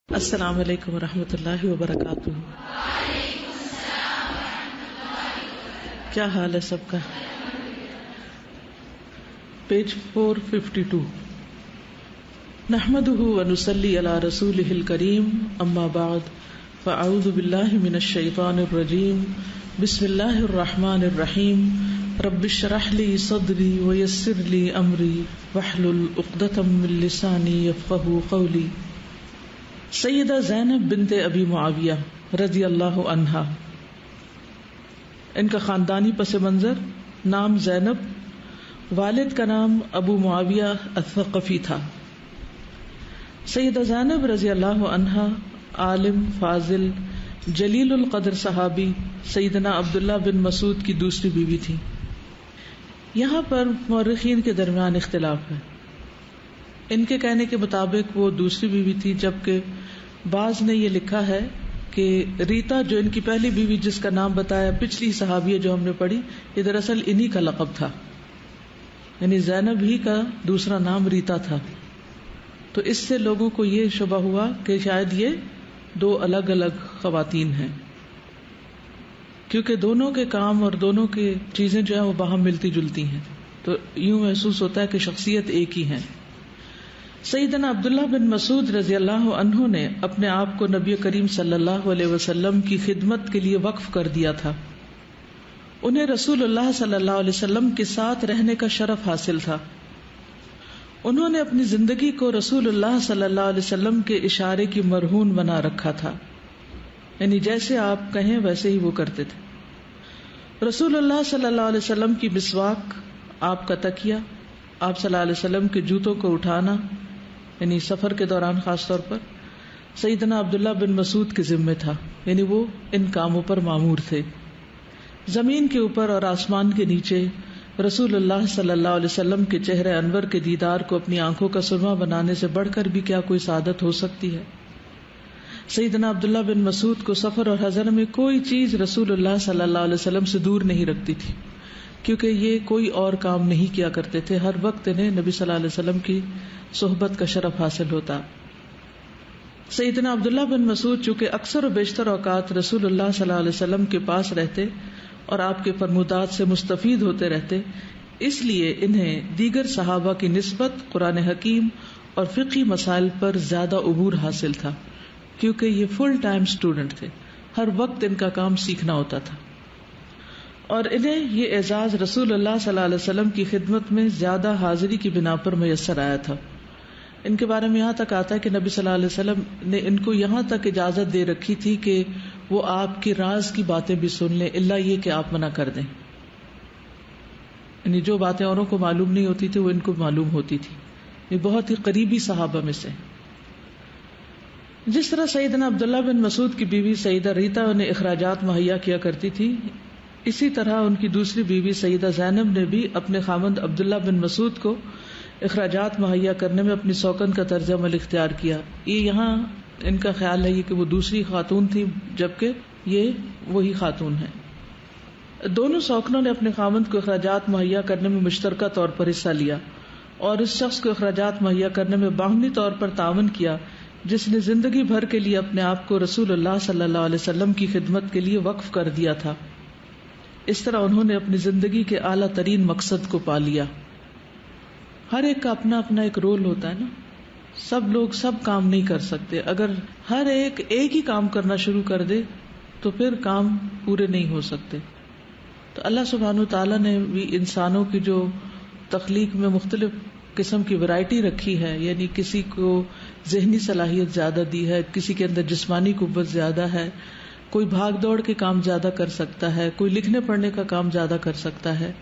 السلام علیکم ورحمۃ اللہ وبرکاتہ. کیا حال ہے سب کا؟ پیج 452. نحمده ونصلی علی رسولہ الکریم، اما بعد فاعوذ باللہ من الشیطان الرجیم. بسم اللہ الرحمن الرحیم. رب اشرح لی صدری ویسر لی امری واحلل عقدۃ من لسانی یفقہوا قولی. سیدہ زینب بنت ابی معاویہ رضی اللہ عنہا، ان کا خاندانی پس منظر، نام زینب، والد کا نام ابو معاویہ الثقفی تھا. سیدہ زینب رضی اللہ عنہا عالم، فاضل، جلیل القدر صحابی سیدنا عبداللہ بن مسعود کی دوسری بیوی تھی. یہاں پر مورخین کے درمیان اختلاف ہے. ان کے کہنے کے مطابق وہ دوسری بیوی تھی، جبکہ بعض نے یہ لکھا ہے کہ ریتا جو ان کی پہلی بیوی جس کا نام بتایا پچھلی صحابیہ جو ہم نے پڑھی، یہ دراصل انہی کا لقب تھا، یعنی زینب ہی کا دوسرا نام ریتا تھا. تو اس سے لوگوں کو یہ شبہ ہوا کہ شاید یہ دو الگ الگ خواتین ہیں، کیونکہ دونوں کے کام اور دونوں کی چیزیں جو ہیں وہ باہم ملتی جلتی ہیں، تو یوں محسوس ہوتا ہے کہ شخصیت ایک ہی ہے. سیدنا عبداللہ بن مسعود رضی اللہ عنہ نے اپنے آپ کو نبی کریم صلی اللہ علیہ وسلم کی خدمت کے لیے وقف کر دیا تھا. انہیں رسول اللہ صلی اللہ علیہ وسلم کے ساتھ رہنے کا شرف حاصل تھا. انہوں نے اپنی زندگی کو رسول اللہ صلی اللہ علیہ وسلم کے اشارے کی مرہون بنا رکھا تھا، یعنی جیسے آپ کہیں ویسے ہی وہ کرتے تھے. رسول اللہ صلی اللہ علیہ وسلم کی مسواک، آپ کا تکیہ، آپ صلی اللہ علیہ وسلم کے جوتوں کو اٹھانا، یعنی سفر کے دوران خاص طور پر سیدنا عبداللہ بن مسعود کے ذمے تھا، یعنی وہ ان کاموں پر مامور تھے. زمین کے اوپر اور آسمان کے نیچے رسول اللہ صلی اللہ علیہ وسلم کے چہرے انور کے دیدار کو اپنی آنکھوں کا سرما بنانے سے بڑھ کر بھی کیا کوئی سعادت ہو سکتی ہے؟ سیدنا عبداللہ بن مسعود کو سفر اور حضر میں کوئی چیز رسول اللہ صلی اللہ علیہ وسلم سے دور نہیں رکھتی تھی، کیونکہ یہ کوئی اور کام نہیں کیا کرتے تھے. ہر وقت انہیں نبی صلی اللہ علیہ وسلم کی صحبت کا شرف حاصل ہوتا. سیدنا عبداللہ بن مسعود چونکہ اکثر و بیشتر اوقات رسول اللہ صلی اللہ علیہ وسلم کے پاس رہتے اور آپ کے فرمودات سے مستفید ہوتے رہتے، اس لیے انہیں دیگر صحابہ کی نسبت قرآن حکیم اور فقہی مسائل پر زیادہ عبور حاصل تھا، کیونکہ یہ فل ٹائم اسٹوڈنٹ تھے، ہر وقت ان کا کام سیکھنا ہوتا تھا. اور انہیں یہ اعزاز رسول اللہ صلی اللہ علیہ وسلم کی خدمت میں زیادہ حاضری کی بنا پر میسر آیا تھا. ان کے بارے میں یہاں تک آتا ہے کہ نبی صلی اللہ علیہ وسلم نے ان کو یہاں تک اجازت دے رکھی تھی کہ وہ آپ کی راز کی باتیں بھی سن لیں، الا یہ کہ آپ منع کر دیں. یعنی جو باتیں اوروں کو معلوم نہیں ہوتی تھی وہ ان کو معلوم ہوتی تھی. یہ بہت ہی قریبی صحابہ میں سے. جس طرح سیدنا عبداللہ بن مسعود کی بیوی سیدہ ریتا انہیں اخراجات مہیا کیا کرتی تھی، اسی طرح ان کی دوسری بیوی سیدہ زینب نے بھی اپنے خاوند عبداللہ بن مسعود کو اخراجات مہیا کرنے میں اپنی سوکن کا طرز عمل اختیار کیا. یہ یہاں ان کا خیال ہے کہ وہ دوسری خاتون تھی، جبکہ یہ وہی خاتون ہیں. دونوں سوکنوں نے اپنے خاوند کو اخراجات مہیا کرنے میں مشترکہ طور پر حصہ لیا اور اس شخص کو اخراجات مہیا کرنے میں باہمی طور پر تعاون کیا جس نے زندگی بھر کے لیے اپنے آپ کو رسول اللہ صلی اللہ علیہ وسلم کی خدمت کے لیے وقف کر دیا تھا. اس طرح انہوں نے اپنی زندگی کے اعلیٰ ترین مقصد کو پا لیا. ہر ایک کا اپنا اپنا ایک رول ہوتا ہے نا، سب لوگ سب کام نہیں کر سکتے. اگر ہر ایک ہی کام کرنا شروع کر دے تو پھر کام پورے نہیں ہو سکتے. تو اللہ سبحانہ وتعالیٰ نے بھی انسانوں کی جو تخلیق میں مختلف قسم کی ورائٹی رکھی ہے، یعنی کسی کو ذہنی صلاحیت زیادہ دی ہے، کسی کے اندر جسمانی قوت زیادہ ہے، کوئی بھاگ دوڑ کے کام زیادہ کر سکتا ہے، کوئی لکھنے پڑھنے کا کام زیادہ کر سکتا ہے،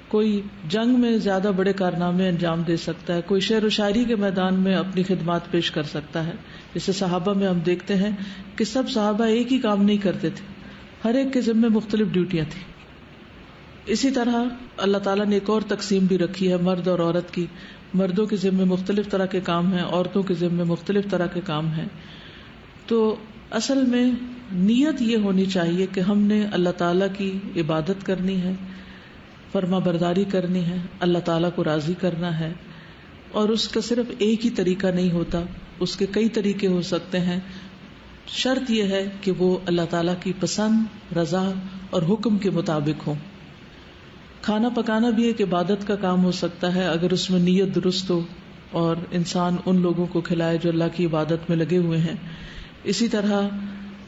کوئی جنگ میں زیادہ بڑے کارنامے انجام دے سکتا ہے، کوئی شعر و شاعری کے میدان میں اپنی خدمات پیش کر سکتا ہے. جیسے صحابہ میں ہم دیکھتے ہیں کہ سب صحابہ ایک ہی کام نہیں کرتے تھے، ہر ایک کے ذمہ مختلف ڈیوٹیاں تھیں. اسی طرح اللہ تعالیٰ نے ایک اور تقسیم بھی رکھی ہے مرد اور عورت کی. مردوں کے ذمہ مختلف طرح کے کام ہیں، عورتوں کے ذمہ مختلف طرح کے کام ہیں. تو اصل میں نیت یہ ہونی چاہیے کہ ہم نے اللہ تعالیٰ کی عبادت کرنی ہے، فرما برداری کرنی ہے، اللہ تعالیٰ کو راضی کرنا ہے. اور اس کا صرف ایک ہی طریقہ نہیں ہوتا، اس کے کئی طریقے ہو سکتے ہیں. شرط یہ ہے کہ وہ اللہ تعالیٰ کی پسند، رضا اور حکم کے مطابق ہو. کھانا پکانا بھی ایک عبادت کا کام ہو سکتا ہے اگر اس میں نیت درست ہو اور انسان ان لوگوں کو کھلائے جو اللہ کی عبادت میں لگے ہوئے ہیں. اسی طرح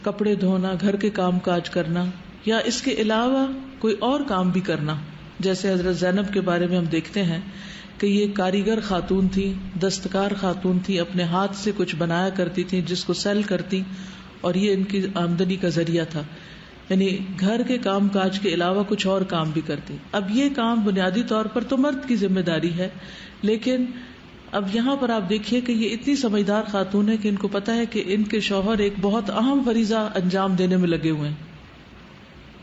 کپڑے دھونا، گھر کے کام کاج کرنا یا اس کے علاوہ کوئی اور کام بھی کرنا. جیسے حضرت زینب کے بارے میں ہم دیکھتے ہیں کہ یہ کاریگر خاتون تھی، دستکار خاتون تھی، اپنے ہاتھ سے کچھ بنایا کرتی تھی جس کو سیل کرتی اور یہ ان کی آمدنی کا ذریعہ تھا. یعنی گھر کے کام کاج کے علاوہ کچھ اور کام بھی کرتی. اب یہ کام بنیادی طور پر تو مرد کی ذمہ داری ہے، لیکن اب یہاں پر آپ دیکھیے کہ یہ اتنی سمجھدار خاتون ہے کہ ان کو پتا ہے کہ ان کے شوہر ایک بہت اہم فریضہ انجام دینے میں لگے ہوئے ہیں.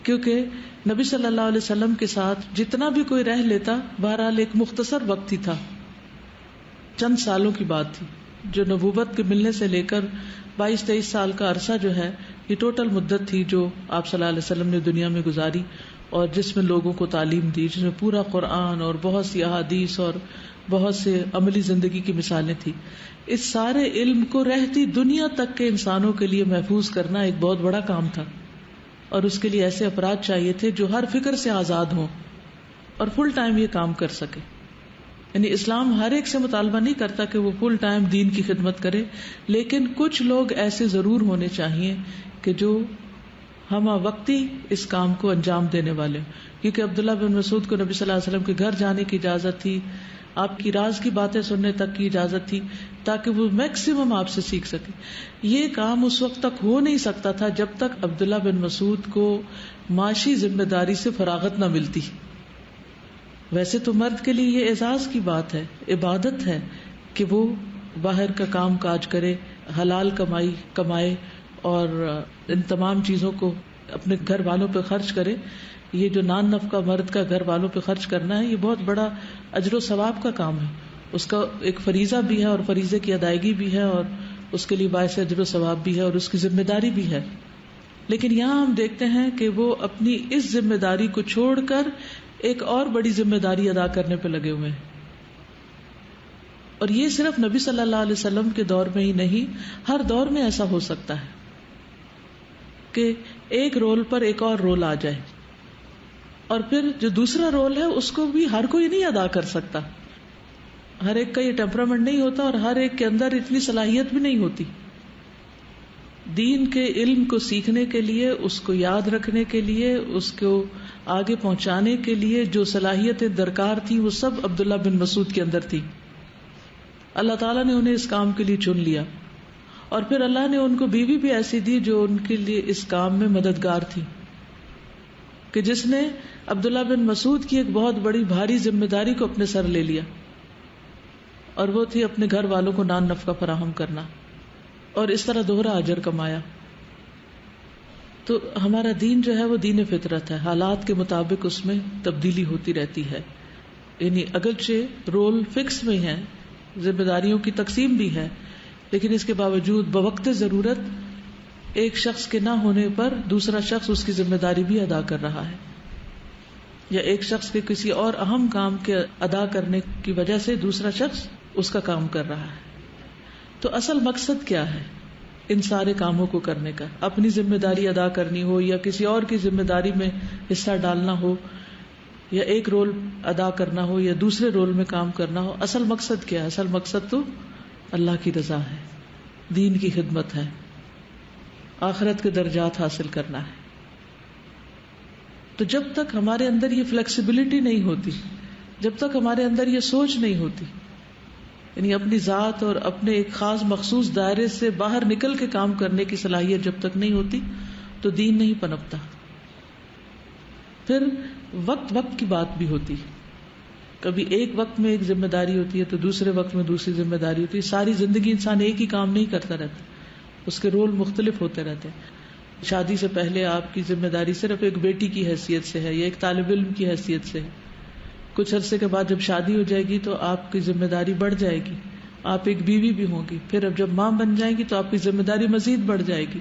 کیونکہ نبی صلی اللہ علیہ وسلم کے ساتھ جتنا بھی کوئی رہ لیتا، بہرحال ایک مختصر وقت ہی تھا، چند سالوں کی بات تھی. جو نبوت کے ملنے سے لے کر 22-23 سال کا عرصہ جو ہے، یہ ٹوٹل مدت تھی جو آپ صلی اللہ علیہ وسلم نے دنیا میں گزاری اور جس میں لوگوں کو تعلیم دی، جس میں پورا قرآن اور بہت سی احادیث اور بہت سے عملی زندگی کی مثالیں تھی. اس سارے علم کو رہتی دنیا تک کے انسانوں کے لیے محفوظ کرنا ایک بہت بڑا کام تھا، اور اس کے لیے ایسے افراد چاہیے تھے جو ہر فکر سے آزاد ہوں اور فل ٹائم یہ کام کر سکے. یعنی اسلام ہر ایک سے مطالبہ نہیں کرتا کہ وہ فل ٹائم دین کی خدمت کرے، لیکن کچھ لوگ ایسے ضرور ہونے چاہیے کہ جو ہمہ وقتی اس کام کو انجام دینے والے. کیونکہ عبداللہ بن مسعود کو نبی صلی اللہ علیہ وسلم کے گھر جانے کی اجازت تھی، آپ کی راز کی باتیں سننے تک کی اجازت تھی تاکہ وہ میکسیمم آپ سے سیکھ سکے. یہ کام اس وقت تک ہو نہیں سکتا تھا جب تک عبداللہ بن مسعود کو معاشی ذمہ داری سے فراغت نہ ملتی. ویسے تو مرد کے لیے یہ اعزاز کی بات ہے، عبادت ہے کہ وہ باہر کا کام کاج کرے، حلال کمائی کمائے اور ان تمام چیزوں کو اپنے گھر والوں پہ خرچ کرے. یہ جو نان نفقہ مرد کا گھر والوں پہ خرچ کرنا ہے، یہ بہت بڑا اجر و ثواب کا کام ہے. اس کا ایک فریضہ بھی ہے اور فریضے کی ادائیگی بھی ہے اور اس کے لیے باعث اجر و ثواب بھی ہے اور اس کی ذمہ داری بھی ہے. لیکن یہاں ہم دیکھتے ہیں کہ وہ اپنی اس ذمہ داری کو چھوڑ کر ایک اور بڑی ذمہ داری ادا کرنے پہ لگے ہوئے ہیں. اور یہ صرف نبی صلی اللہ علیہ وسلم کے دور میں ہی نہیں، ہر دور میں ایسا ہو سکتا ہے کہ ایک رول پر ایک اور رول آ جائے، اور پھر جو دوسرا رول ہے اس کو بھی ہر کوئی نہیں ادا کر سکتا. ہر ایک کا یہ ٹیمپرامنٹ نہیں ہوتا اور ہر ایک کے اندر اتنی صلاحیت بھی نہیں ہوتی. دین کے علم کو سیکھنے کے لیے، اس کو یاد رکھنے کے لیے، اس کو آگے پہنچانے کے لیے جو صلاحیتیں درکار تھی وہ سب عبداللہ بن مسعود کے اندر تھی. اللہ تعالیٰ نے انہیں اس کام کے لیے چن لیا، اور پھر اللہ نے ان کو بیوی بھی ایسی دی جو ان کے لیے اس کام میں مددگار تھی، کہ جس نے عبداللہ بن مسعود کی ایک بہت بڑی بھاری ذمہ داری کو اپنے سر لے لیا، اور وہ تھی اپنے گھر والوں کو نان نفقہ فراہم کرنا، اور اس طرح دوہرا اجر کمایا. تو ہمارا دین جو ہے وہ دین فطرت ہے، حالات کے مطابق اس میں تبدیلی ہوتی رہتی ہے. یعنی اگرچہ رول فکس میں ہے، ذمہ داریوں کی تقسیم بھی ہے، لیکن اس کے باوجود بوقت ضرورت ایک شخص کے نہ ہونے پر دوسرا شخص اس کی ذمہ داری بھی ادا کر رہا ہے، یا ایک شخص کے کسی اور اہم کام کے ادا کرنے کی وجہ سے دوسرا شخص اس کا کام کر رہا ہے. تو اصل مقصد کیا ہے ان سارے کاموں کو کرنے کا؟ اپنی ذمہ داری ادا کرنی ہو یا کسی اور کی ذمہ داری میں حصہ ڈالنا ہو، یا ایک رول ادا کرنا ہو یا دوسرے رول میں کام کرنا ہو، اصل مقصد کیا ہے؟ اصل مقصد تو اللہ کی رضا ہے، دین کی خدمت ہے، آخرت کے درجات حاصل کرنا ہے. تو جب تک ہمارے اندر یہ فلیکسیبلٹی نہیں ہوتی، جب تک ہمارے اندر یہ سوچ نہیں ہوتی، یعنی اپنی ذات اور اپنے ایک خاص مخصوص دائرے سے باہر نکل کے کام کرنے کی صلاحیت جب تک نہیں ہوتی، تو دین نہیں پنپتا. پھر وقت کی بات بھی ہوتی، کبھی ایک وقت میں ایک ذمہ داری ہوتی ہے تو دوسرے وقت میں دوسری ذمہ داری ہوتی ہے. ساری زندگی انسان ایک ہی کام نہیں کرتا رہتا، اس کے رول مختلف ہوتے رہتے ہیں. شادی سے پہلے آپ کی ذمہ داری صرف ایک بیٹی کی حیثیت سے ہے یا ایک طالب علم کی حیثیت سے ہے. کچھ عرصے کے بعد جب شادی ہو جائے گی تو آپ کی ذمہ داری بڑھ جائے گی، آپ ایک بیوی بھی ہوں گی. پھر اب جب ماں بن جائیں گی تو آپ کی ذمہ داری مزید بڑھ جائے گی،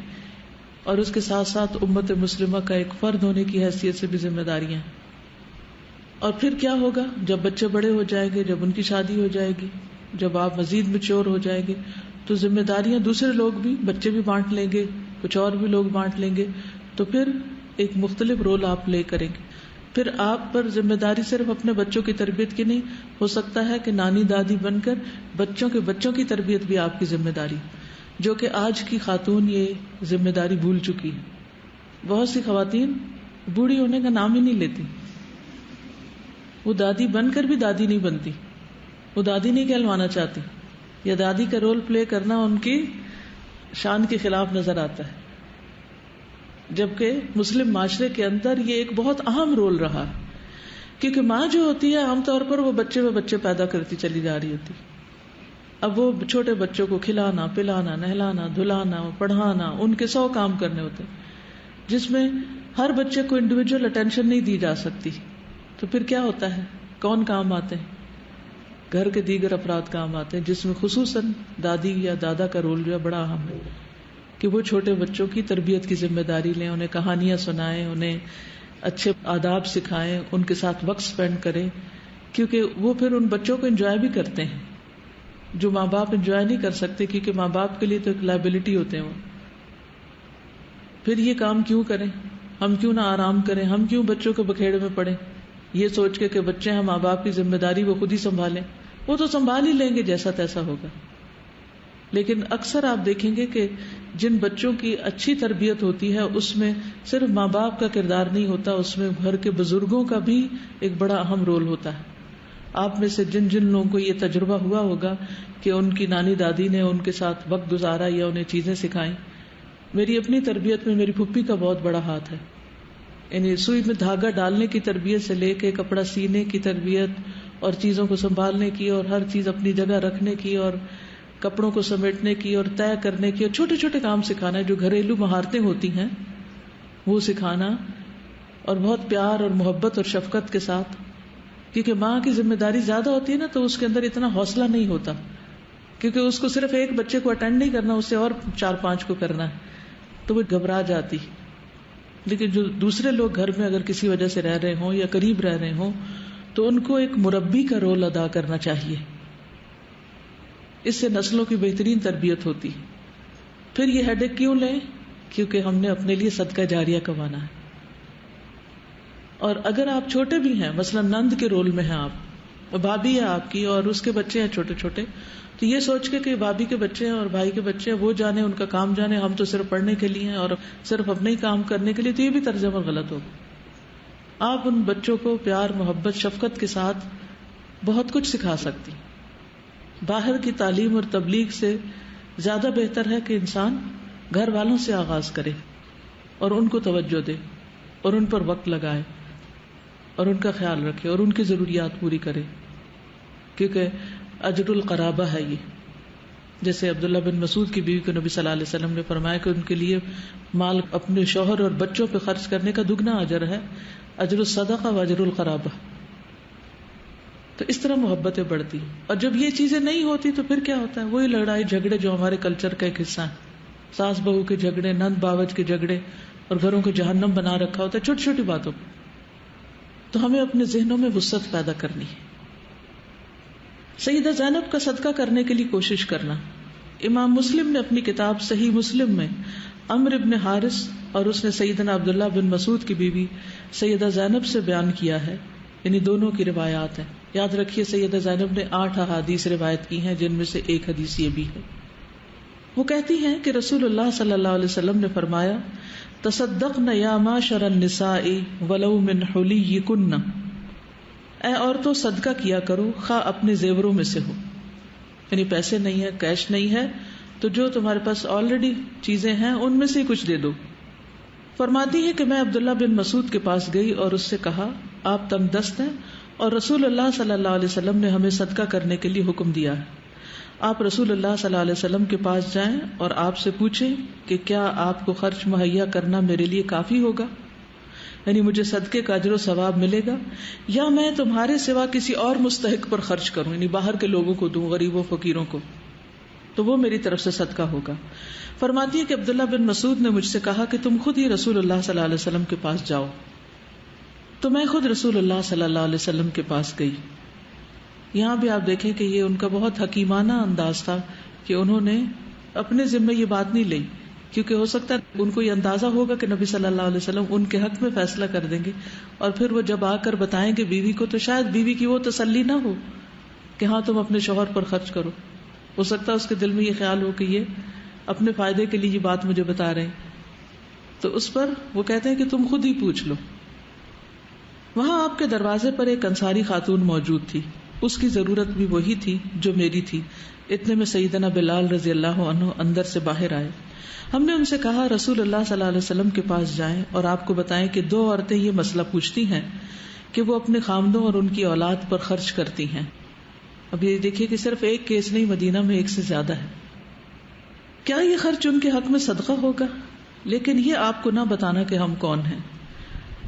اور اس کے ساتھ ساتھ امت مسلمہ کا ایک فرد ہونے کی حیثیت سے بھی ذمہ داریاں. اور پھر کیا ہوگا جب بچے بڑے ہو جائیں گے، جب ان کی شادی ہو جائے گی، جب آپ مزید میچور ہو جائیں گے، تو ذمہ داریاں دوسرے لوگ بھی، بچے بھی بانٹ لیں گے، کچھ اور بھی لوگ بانٹ لیں گے، تو پھر ایک مختلف رول آپ پلے کریں گے. پھر آپ پر ذمہ داری صرف اپنے بچوں کی تربیت کی نہیں، ہو سکتا ہے کہ نانی دادی بن کر بچوں کے بچوں کی تربیت بھی آپ کی ذمہ داری، جو کہ آج کی خاتون یہ ذمہ داری بھول چکی ہے. بہت سی خواتین بوڑھی ہونے کا نام ہی نہیں لیتی، وہ دادی بن کر بھی دادی نہیں بنتی، وہ دادی نہیں کہلوانا چاہتی، یا دادی کا رول پلے کرنا ان کی شان کے خلاف نظر آتا ہے. جبکہ مسلم معاشرے کے اندر یہ ایک بہت اہم رول رہا، کیونکہ ماں جو ہوتی ہے عام طور پر وہ بچے میں بچے پیدا کرتی چلی جا رہی ہوتی. اب وہ چھوٹے بچوں کو کھلانا پلانا نہلانا دھلانا پڑھانا، ان کے 100 کام کرنے ہوتے، جس میں ہر بچے کو انڈیویجول اٹینشن نہیں دی جا سکتی. تو پھر کیا ہوتا ہے، کون کام آتے ہیں؟ گھر کے دیگر افراد کام آتے ہیں، جس میں خصوصاً دادی یا دادا کا رول جو ہے بڑا اہم ہے، کہ وہ چھوٹے بچوں کی تربیت کی ذمہ داری لیں، انہیں کہانیاں سنائیں، انہیں اچھے آداب سکھائیں، ان کے ساتھ وقت سپینڈ کریں، کیونکہ وہ پھر ان بچوں کو انجوائے بھی کرتے ہیں جو ماں باپ انجوائے نہیں کر سکتے، کیونکہ ماں باپ کے لیے تو ایک لائبلٹی ہوتے ہیں وہ. پھر یہ کام کیوں کریں، ہم کیوں نہ آرام کریں، ہم کیوں بچوں کے بکھیڑے میں پڑیں، یہ سوچ کے کہ بچے ہیں، ماں باپ کی ذمہ داری وہ خود ہی سنبھالیں. وہ تو سنبھال ہی لیں گے جیسا تیسا ہوگا. لیکن اکثر آپ دیکھیں گے کہ جن بچوں کی اچھی تربیت ہوتی ہے اس میں صرف ماں باپ کا کردار نہیں ہوتا، اس میں گھر کے بزرگوں کا بھی ایک بڑا اہم رول ہوتا ہے. آپ میں سے جن جن لوگوں کو یہ تجربہ ہوا ہوگا کہ ان کی نانی دادی نے ان کے ساتھ وقت گزارا یا انہیں چیزیں سکھائیں. میری اپنی تربیت میں میری پھپھی کا بہت بڑا ہاتھ ہے. یعنی سوئی میں دھاگا ڈالنے کی تربیت سے لے کے کپڑا سینے کی تربیت اور چیزوں کو سنبھالنے کی اور ہر چیز اپنی جگہ رکھنے کی اور کپڑوں کو سمیٹنے کی اور طے کرنے کی اور چھوٹے چھوٹے کام سکھانا، جو گھریلو مہارتیں ہوتی ہیں وہ سکھانا، اور بہت پیار اور محبت اور شفقت کے ساتھ. کیونکہ ماں کی ذمہ داری زیادہ ہوتی ہے نا، تو اس کے اندر اتنا حوصلہ نہیں ہوتا، کیونکہ اس کو صرف ایک بچے کو اٹینڈ نہیں کرنا، اسے اور 4-5 کو کرنا ہے، تو وہ گھبرا جاتی. لیکن جو دوسرے لوگ گھر میں اگر کسی وجہ سے رہ رہے ہوں یا قریب رہ رہے ہوں تو ان کو ایک مربی کا رول ادا کرنا چاہیے. اس سے نسلوں کی بہترین تربیت ہوتی. پھر یہ ہیڈک کیوں لیں؟ کیونکہ ہم نے اپنے لیے صدقہ جاریہ کمانا ہے. اور اگر آپ چھوٹے بھی ہیں، مثلا نند کے رول میں ہیں آپ، بھابھی ہے آپ کی اور اس کے بچے ہیں چھوٹے چھوٹے، تو یہ سوچ کے کہ بھابھی کے بچے ہیں اور بھائی کے بچے ہیں، وہ جانے ان کا کام جانے، ہم تو صرف پڑھنے کے لیے ہیں اور صرف اپنے ہی کام کرنے کے لیے، تو یہ بھی طرز عمل غلط ہوگا. آپ ان بچوں کو پیار محبت شفقت کے ساتھ بہت کچھ سکھا سکتی. باہر کی تعلیم اور تبلیغ سے زیادہ بہتر ہے کہ انسان گھر والوں سے آغاز کرے اور ان کو توجہ دے اور ان پر وقت لگائے اور ان کا خیال رکھے اور ان کی ضروریات پوری کرے، کیونکہ اجر القرابہ ہے یہ. جیسے عبداللہ بن مسعود کی بیوی کو نبی صلی اللہ علیہ وسلم نے فرمایا کہ ان کے لیے مال اپنے شوہر اور بچوں پہ خرچ کرنے کا دگنا اجر ہے، اجر الصدقہ و اجر القرابہ. تو اس طرح محبتیں بڑھتی. اور جب یہ چیزیں نہیں ہوتی تو پھر کیا ہوتا ہے؟ وہی لڑائی جھگڑے جو ہمارے کلچر کا ایک حصہ ہے، ساس بہو کے جھگڑے، نند باوج کے جھگڑے، اور گھروں کو جہنم بنا رکھا ہوتا ہے چھوٹی چھوٹی باتوں پہ. تو ہمیں اپنے ذہنوں میں وسعت پیدا کرنی ہے. سیدہ زینب کا صدقہ کرنے کے لیے کوشش کرنا. امام مسلم نے اپنی کتاب صحیح مسلم میں عمرو ابن حارث اور اس نے سیدنا عبداللہ بن مسعود کی بیوی سیدہ زینب سے بیان کیا ہے، یعنی دونوں کی روایات ہیں. یاد رکھیے سیدہ زینب نے 8 احادیث روایت کی ہیں، جن میں سے ایک حدیث یہ بھی ہے. وہ کہتی ہیں کہ رسول اللہ صلی اللہ علیہ وسلم نے فرمایا، تصدقن یا معشر النساء ولو من حلیکن، اے عورتوں صدقہ کیا کرو خواہ اپنے زیوروں میں سے ہو. یعنی پیسے نہیں ہے، کیش نہیں ہے، تو جو تمہارے پاس آلریڈی چیزیں ہیں ان میں سے کچھ دے دو. فرماتی ہے کہ میں عبداللہ بن مسعود کے پاس گئی اور اس سے کہا، آپ تنگ دست ہیں اور رسول اللہ صلی اللہ علیہ وسلم نے ہمیں صدقہ کرنے کے لیے حکم دیا ہے. آپ رسول اللہ صلی اللہ علیہ وسلم کے پاس جائیں اور آپ سے پوچھیں کہ کیا آپ کو خرچ مہیا کرنا میرے لیے کافی ہوگا، یعنی مجھے صدقے کا اجر و ثواب ملے گا، یا میں تمہارے سوا کسی اور مستحق پر خرچ کروں، یعنی باہر کے لوگوں کو دوں، غریبوں فقیروں کو، تو وہ میری طرف سے صدقہ ہوگا. فرماتی ہے کہ عبداللہ بن مسعود نے مجھ سے کہا کہ تم خود ہی رسول اللہ صلی اللہ علیہ وسلم کے پاس جاؤ. تو میں خود رسول اللہ صلی اللہ علیہ وسلم کے پاس گئی. یہاں بھی آپ دیکھیں کہ یہ ان کا بہت حکیمانہ انداز تھا کہ انہوں نے اپنے ذمہ یہ بات نہیں لی، کیونکہ ہو سکتا ہے ان کو یہ اندازہ ہوگا کہ نبی صلی اللہ علیہ وسلم ان کے حق میں فیصلہ کر دیں گے، اور پھر وہ جب آ کر بتائیں گے بیوی کو تو شاید بیوی کی وہ تسلی نہ ہو کہ ہاں تم اپنے شوہر پر خرچ کرو. ہو سکتا ہے اس کے دل میں یہ خیال ہو کہ یہ اپنے فائدے کے لیے یہ بات مجھے بتا رہے ہیں، تو اس پر وہ کہتے ہیں کہ تم خود ہی پوچھ لو. وہاں آپ کے دروازے پر ایک انصاری خاتون موجود تھی، اس کی ضرورت بھی وہی تھی جو میری تھی. اتنے میں سیدنا بلال رضی اللہ عنہ اندر سے باہر آئے. ہم نے ان سے کہا رسول اللہ صلی اللہ علیہ وسلم کے پاس جائیں اور آپ کو بتائیں کہ 2 عورتیں یہ مسئلہ پوچھتی ہیں کہ وہ اپنے خامدوں اور ان کی اولاد پر خرچ کرتی ہیں. اب یہ دیکھیے کہ صرف ایک کیس نہیں، مدینہ میں ایک سے زیادہ ہے. کیا یہ خرچ ان کے حق میں صدقہ ہوگا؟ لیکن یہ آپ کو نہ بتانا کہ ہم کون ہیں.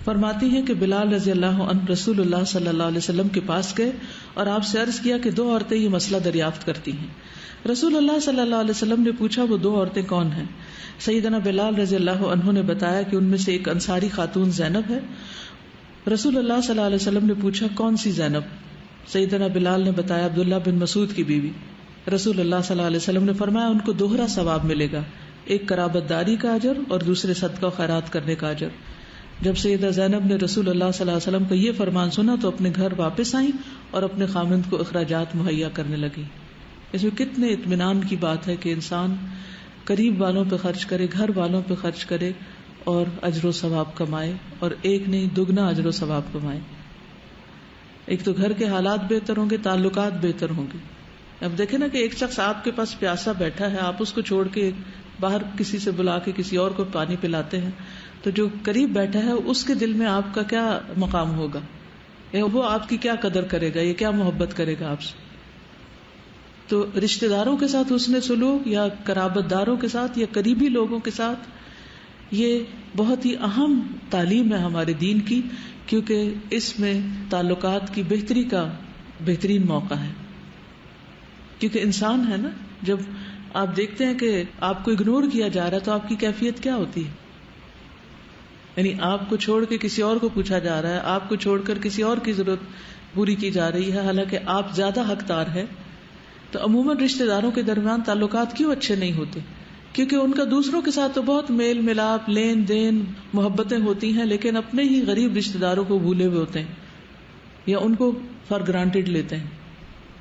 فرماتی ہیں کہ بلال رضی اللہ عنہ رسول اللہ صلی اللہ علیہ وسلم کے پاس گئے اور آپ سے عرض کیا کہ 2 عورتیں یہ مسئلہ دریافت کرتی ہیں. رسول اللہ صلی اللہ علیہ وسلم نے پوچھا وہ 2 عورتیں کون ہیں؟ سیدنا بلال رضی اللہ عنہ نے بتایا کہ ان میں سے ایک انصاری خاتون زینب ہے. رسول اللہ صلی اللہ علیہ وسلم نے پوچھا کون سی زینب؟ سیدنا بلال نے بتایا عبداللہ بن مسعود کی بیوی. رسول اللہ صلی اللہ علیہ وسلم نے فرمایا ان کو 2 ثواب ملے گا، ایک قرابت داری کا اجر اور دوسرے صدقہ و خیرات کرنے کا اجر. جب سیدہ زینب نے رسول اللہ صلی اللہ علیہ وسلم کا یہ فرمان سنا تو اپنے گھر واپس آئیں اور اپنے خامند کو اخراجات مہیا کرنے لگی. اس میں کتنے اطمینان کی بات ہے کہ انسان قریب والوں پہ خرچ کرے، گھر والوں پہ خرچ کرے اور اجر و ثواب کمائے، اور ایک نہیں 2 اجر و ثواب کمائے. ایک تو گھر کے حالات بہتر ہوں گے، تعلقات بہتر ہوں گے. اب دیکھیں نا کہ ایک شخص آپ کے پاس پیاسا بیٹھا ہے، آپ اس کو چھوڑ کے باہر کسی سے بلا کے کسی اور کو پانی پلاتے ہیں، تو جو قریب بیٹھا ہے اس کے دل میں آپ کا کیا مقام ہوگا، یا وہ آپ کی کیا قدر کرے گا، یہ کیا محبت کرے گا آپ سے. تو رشتہ داروں کے ساتھ حسن سلوک یا قرابت داروں کے ساتھ یا قریبی لوگوں کے ساتھ، یہ بہت ہی اہم تعلیم ہے ہمارے دین کی، کیونکہ اس میں تعلقات کی بہتری کا بہترین موقع ہے. کیونکہ انسان ہے نا، جب آپ دیکھتے ہیں کہ آپ کو اگنور کیا جا رہا ہے تو آپ کی کیفیت کیا ہوتی ہے. یعنی آپ کو چھوڑ کے کسی اور کو پوچھا جا رہا ہے، آپ کو چھوڑ کر کسی اور کی ضرورت پوری کی جا رہی ہے، حالانکہ آپ زیادہ حقدار ہیں. تو عموماً رشتہ داروں کے درمیان تعلقات کیوں اچھے نہیں ہوتے؟ کیونکہ ان کا دوسروں کے ساتھ تو بہت میل ملاپ، لین دین، محبتیں ہوتی ہیں، لیکن اپنے ہی غریب رشتہ داروں کو بھولے ہوئے ہوتے ہیں یا ان کو فار گرانٹیڈ لیتے ہیں.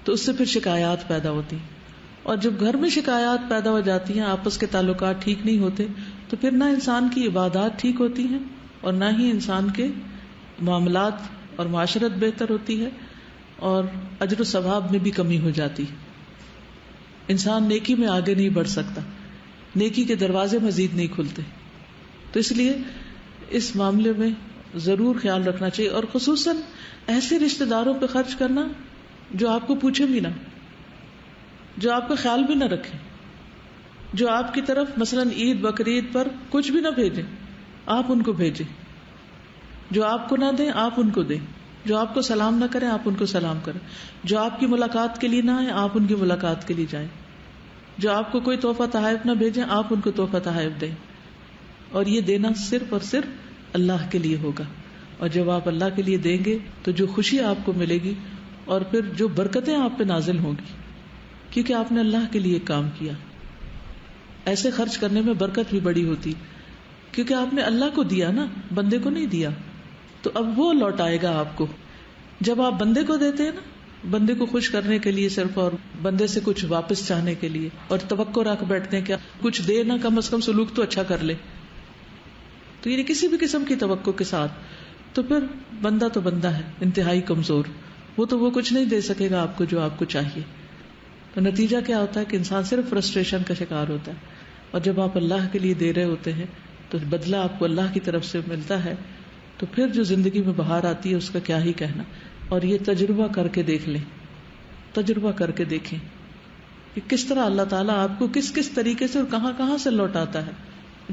تو اس سے پھر شکایات پیدا ہوتی ہیں، اور جب گھر میں شکایات پیدا ہو جاتی ہیں، آپس کے تعلقات ٹھیک نہیں ہوتے، تو پھر نہ انسان کی عبادات ٹھیک ہوتی ہیں اور نہ ہی انسان کے معاملات اور معاشرت بہتر ہوتی ہے، اور اجر و ثواب میں بھی کمی ہو جاتی. انسان نیکی میں آگے نہیں بڑھ سکتا، نیکی کے دروازے مزید نہیں کھلتے. تو اس لیے اس معاملے میں ضرور خیال رکھنا چاہیے، اور خصوصاً ایسے رشتہ داروں پہ خرچ کرنا جو آپ کو پوچھے بھی نہ، جو آپ کا خیال بھی نہ رکھے، جو آپ کی طرف مثلاً عید بقرعید پر کچھ بھی نہ بھیجیں، آپ ان کو بھیجیں. جو آپ کو نہ دیں آپ ان کو دیں، جو آپ کو سلام نہ کریں آپ ان کو سلام کریں، جو آپ کی ملاقات کے لیے نہ آئے آپ ان کی ملاقات کے لیے جائیں، جو آپ کو کوئی تحفہ تحائف نہ بھیجیں آپ ان کو تحفہ تحائف دیں. اور یہ دینا صرف اور صرف اللہ کے لیے ہوگا، اور جب آپ اللہ کے لیے دیں گے تو جو خوشی آپ کو ملے گی اور پھر جو برکتیں آپ پہ نازل ہوں گی، کیونکہ آپ نے اللہ کے لیے کام کیا. ایسے خرچ کرنے میں برکت بھی بڑی ہوتی، کیونکہ آپ نے اللہ کو دیا نا، بندے کو نہیں دیا. تو اب وہ لوٹائے گا آپ کو. جب آپ بندے کو دیتے ہیں نا، بندے کو خوش کرنے کے لیے صرف، اور بندے سے کچھ واپس چاہنے کے لیے، اور توقع رکھ بیٹھتے ہیں کہ کچھ دے نا، کم از کم سلوک تو اچھا کر لے، تو یعنی کسی بھی قسم کی توقع کے ساتھ، تو پھر بندہ تو بندہ ہے انتہائی کمزور، وہ تو وہ کچھ نہیں دے سکے گا آپ کو جو آپ کو چاہیے. تو نتیجہ کیا ہوتا ہے کہ انسان صرف فرسٹریشن کا شکار ہوتا ہے. اور جب آپ اللہ کے لیے دے رہے ہوتے ہیں تو بدلہ آپ کو اللہ کی طرف سے ملتا ہے، تو پھر جو زندگی میں بہار آتی ہے اس کا کیا ہی کہنا. اور یہ تجربہ کر کے دیکھ لیں، تجربہ کر کے دیکھیں کہ کس طرح اللہ تعالیٰ آپ کو کس کس طریقے سے اور کہاں کہاں سے لوٹاتا ہے،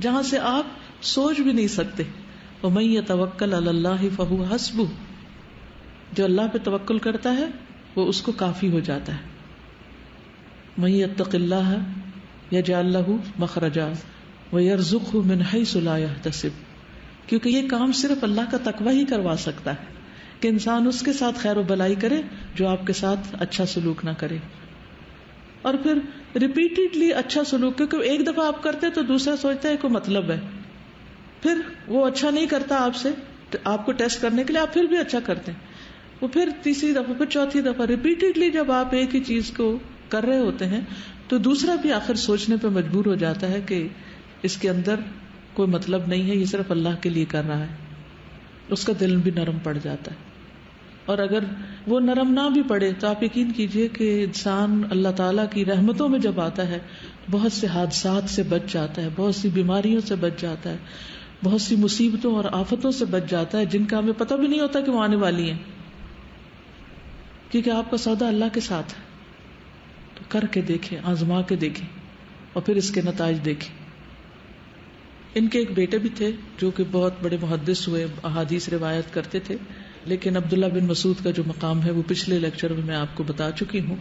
جہاں سے آپ سوچ بھی نہیں سکتے. وَمَن يَتَوَكَّلْ عَلَى اللَّهِ فَهُوَ حَسْبُهُ، جو اللہ پہ توکل کرتا ہے وہ اس کو کافی ہو جاتا ہے. مَن يَتَّقِ اللَّهَ يَجْعَل لَّهُ مَخْرَجًا وَيَرْزُقْهُ مِنْ حَيْثُ لَا يَحْتَسِبُ. کیونکہ یہ کام صرف اللہ کا تقوی ہی کروا سکتا ہے کہ انسان اس کے ساتھ خیر و بلائی کرے جو آپ کے ساتھ اچھا سلوک نہ کرے. اور پھر ریپیٹیڈلی اچھا سلوک, کیونکہ ایک دفعہ آپ کرتے تو دوسرا سوچتا ہے کوئی مطلب ہے, پھر وہ اچھا نہیں کرتا آپ سے, آپ کو ٹیسٹ کرنے کے لیے آپ پھر بھی اچھا کرتے ہیں, وہ پھر تیسری دفعہ, پھر چوتھی دفعہ, ریپیٹیڈلی جب آپ ایک ہی چیز کو کر رہے ہوتے ہیں تو دوسرا بھی آخر سوچنے پہ مجبور ہو جاتا ہے کہ اس کے اندر کوئی مطلب نہیں ہے, یہ صرف اللہ کے لیے کر رہا ہے. اس کا دل بھی نرم پڑ جاتا ہے. اور اگر وہ نرم نہ بھی پڑے تو آپ یقین کیجئے کہ انسان اللہ تعالیٰ کی رحمتوں میں جب آتا ہے بہت سے حادثات سے بچ جاتا ہے, بہت سی بیماریوں سے بچ جاتا ہے, بہت سی مصیبتوں اور آفتوں سے بچ جاتا ہے جن کا ہمیں پتہ بھی نہیں ہوتا کہ وہ آنے والی ہیں, کیونکہ آپ کا سودا اللہ کے ساتھ ہے. تو کر کے دیکھیں, آزما کے دیکھیں اور پھر اس کے نتائج دیکھیں. ان کے ایک بیٹے بھی تھے جو کہ بہت بڑے محدث ہوئے, احادیث روایت کرتے تھے, لیکن عبداللہ بن مسعود کا جو مقام ہے وہ پچھلے لیکچر میں آپ کو بتا چکی ہوں.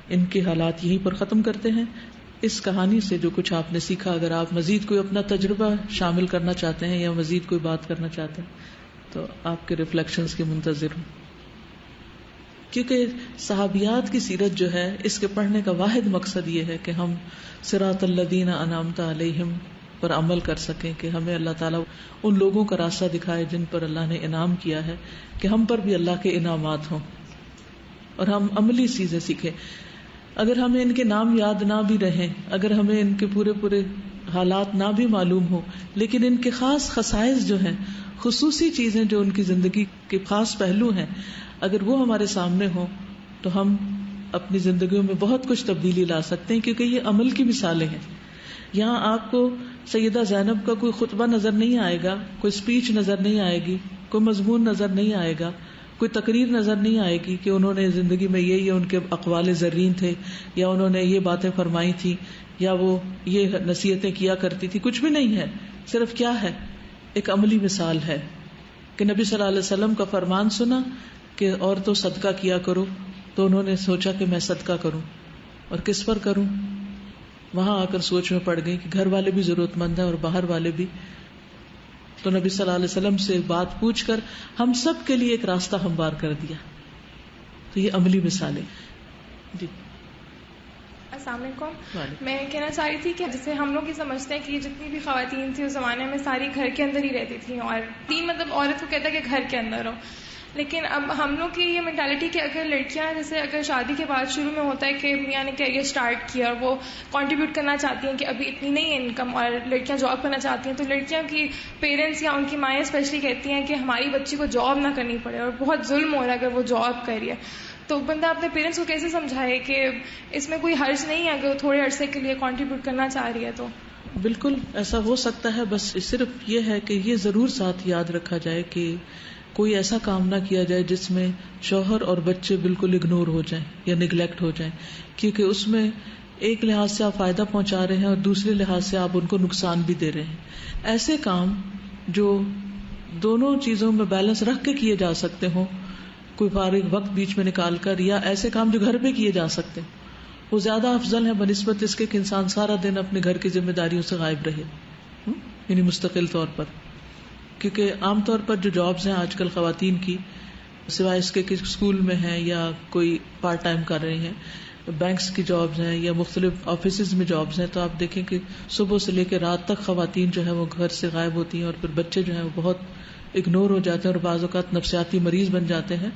ان کے حالات یہیں پر ختم کرتے ہیں. اس کہانی سے جو کچھ آپ نے سیکھا, اگر آپ مزید کوئی اپنا تجربہ شامل کرنا چاہتے ہیں یا مزید کوئی بات کرنا چاہتے ہیں تو آپ کے ریفلیکشنز کے منتظر ہوں. کیونکہ صحابیات کی سیرت جو ہے اس کے پڑھنے کا واحد مقصد یہ ہے کہ ہم صراط الذین انعمت علیہم پر عمل کر سکیں, کہ ہمیں اللہ تعالیٰ ان لوگوں کا راستہ دکھائے جن پر اللہ نے انعام کیا ہے, کہ ہم پر بھی اللہ کے انعامات ہوں اور ہم عملی چیزیں سیکھیں. اگر ہمیں ان کے نام یاد نہ بھی رہیں, اگر ہمیں ان کے پورے حالات نہ بھی معلوم ہو, لیکن ان کے خاص خصائص جو ہیں, خصوصی چیزیں جو ان کی زندگی کے خاص پہلو ہیں, اگر وہ ہمارے سامنے ہوں تو ہم اپنی زندگیوں میں بہت کچھ تبدیلی لا سکتے ہیں, کیونکہ یہ عمل کی مثالیں ہیں. یہاں آپ کو سیدہ زینب کا کوئی خطبہ نظر نہیں آئے گا, کوئی اسپیچ نظر نہیں آئے گی, کوئی مضمون نظر نہیں آئے گا, کوئی تقریر نظر نہیں آئے گی کہ انہوں نے زندگی میں یہ ان کے اقوال زرین تھے, یا انہوں نے یہ باتیں فرمائی تھی, یا وہ یہ نصیحتیں کیا کرتی تھی. کچھ بھی نہیں ہے. صرف کیا ہے, ایک عملی مثال ہے کہ نبی صلی اللہ علیہ وسلم کا فرمان سنا کہ عورتوں صدقہ کیا کرو, تو انہوں نے سوچا کہ میں صدقہ کروں, اور کس پر کروں. وہاں آ کر سوچ میں پڑ گئی کہ گھر والے بھی ضرورت مند ہیں اور باہر والے بھی. تو نبی صلی اللہ علیہ وسلم سے بات پوچھ کر ہم سب کے لیے ایک راستہ ہموار کر دیا. تو یہ عملی مثالیں. جی السلام علیکم. میں کہنا چاہ رہی تھی کہ جسے ہم لوگ یہ سمجھتے ہیں کہ جتنی بھی خواتین تھیں اس زمانے میں ساری گھر کے اندر ہی رہتی تھیں, اور تین مطلب عورت کو کہتا ہے کہ گھر کے اندر ہو. لیکن اب ہم لوگ کی یہ مینٹالٹی کہ اگر لڑکیاں جیسے اگر شادی کے بعد شروع میں ہوتا ہے کہ میاں نے کیریئر اسٹارٹ کیا اور وہ کنٹریبیوٹ کرنا چاہتی ہیں کہ ابھی اتنی نہیں ہے انکم, اور لڑکیاں جاب کرنا چاہتی ہیں, تو لڑکیاں کی پیرنٹس یا ان کی مائیں اسپیشلی کہتی ہیں کہ ہماری بچی کو جاب نہ کرنی پڑے, اور بہت ظلم ہو رہا ہے اگر وہ جاب کر رہی ہے. تو بندہ اپنے پیرنٹس کو کیسے سمجھائے کہ اس میں کوئی حرج نہیں ہے اگر وہ تھوڑے عرصے کے لیے کنٹریبیوٹ کرنا چاہ رہی ہے. تو بالکل ایسا ہو سکتا ہے, بس صرف یہ ہے کہ یہ ضرور ساتھ یاد رکھا جائے کہ کوئی ایسا کام نہ کیا جائے جس میں شوہر اور بچے بالکل اگنور ہو جائیں یا نگلیکٹ ہو جائیں, کیونکہ اس میں ایک لحاظ سے آپ فائدہ پہنچا رہے ہیں اور دوسرے لحاظ سے آپ ان کو نقصان بھی دے رہے ہیں. ایسے کام جو دونوں چیزوں میں بیلنس رکھ کے کیے جا سکتے ہوں, کوئی فارغ وقت بیچ میں نکال کر, یا ایسے کام جو گھر پہ کیے جا سکتے ہیں, وہ زیادہ افضل ہے بنسبت اس کے کہ انسان سارا دن اپنے گھر کی ذمہ داریوں سے غائب رہے, یعنی مستقل طور پر. کیونکہ عام طور پر جو جابز ہیں آج کل خواتین کی, سوائے اس کے کہ اسکول میں ہیں یا کوئی پارٹ ٹائم کر رہی ہیں, بینکس کی جابز ہیں یا مختلف آفیسز میں جابز ہیں, تو آپ دیکھیں کہ صبح سے لے کے رات تک خواتین جو ہے وہ گھر سے غائب ہوتی ہیں, اور پھر بچے جو ہیں وہ بہت اگنور ہو جاتے ہیں اور بعض اوقات نفسیاتی مریض بن جاتے ہیں.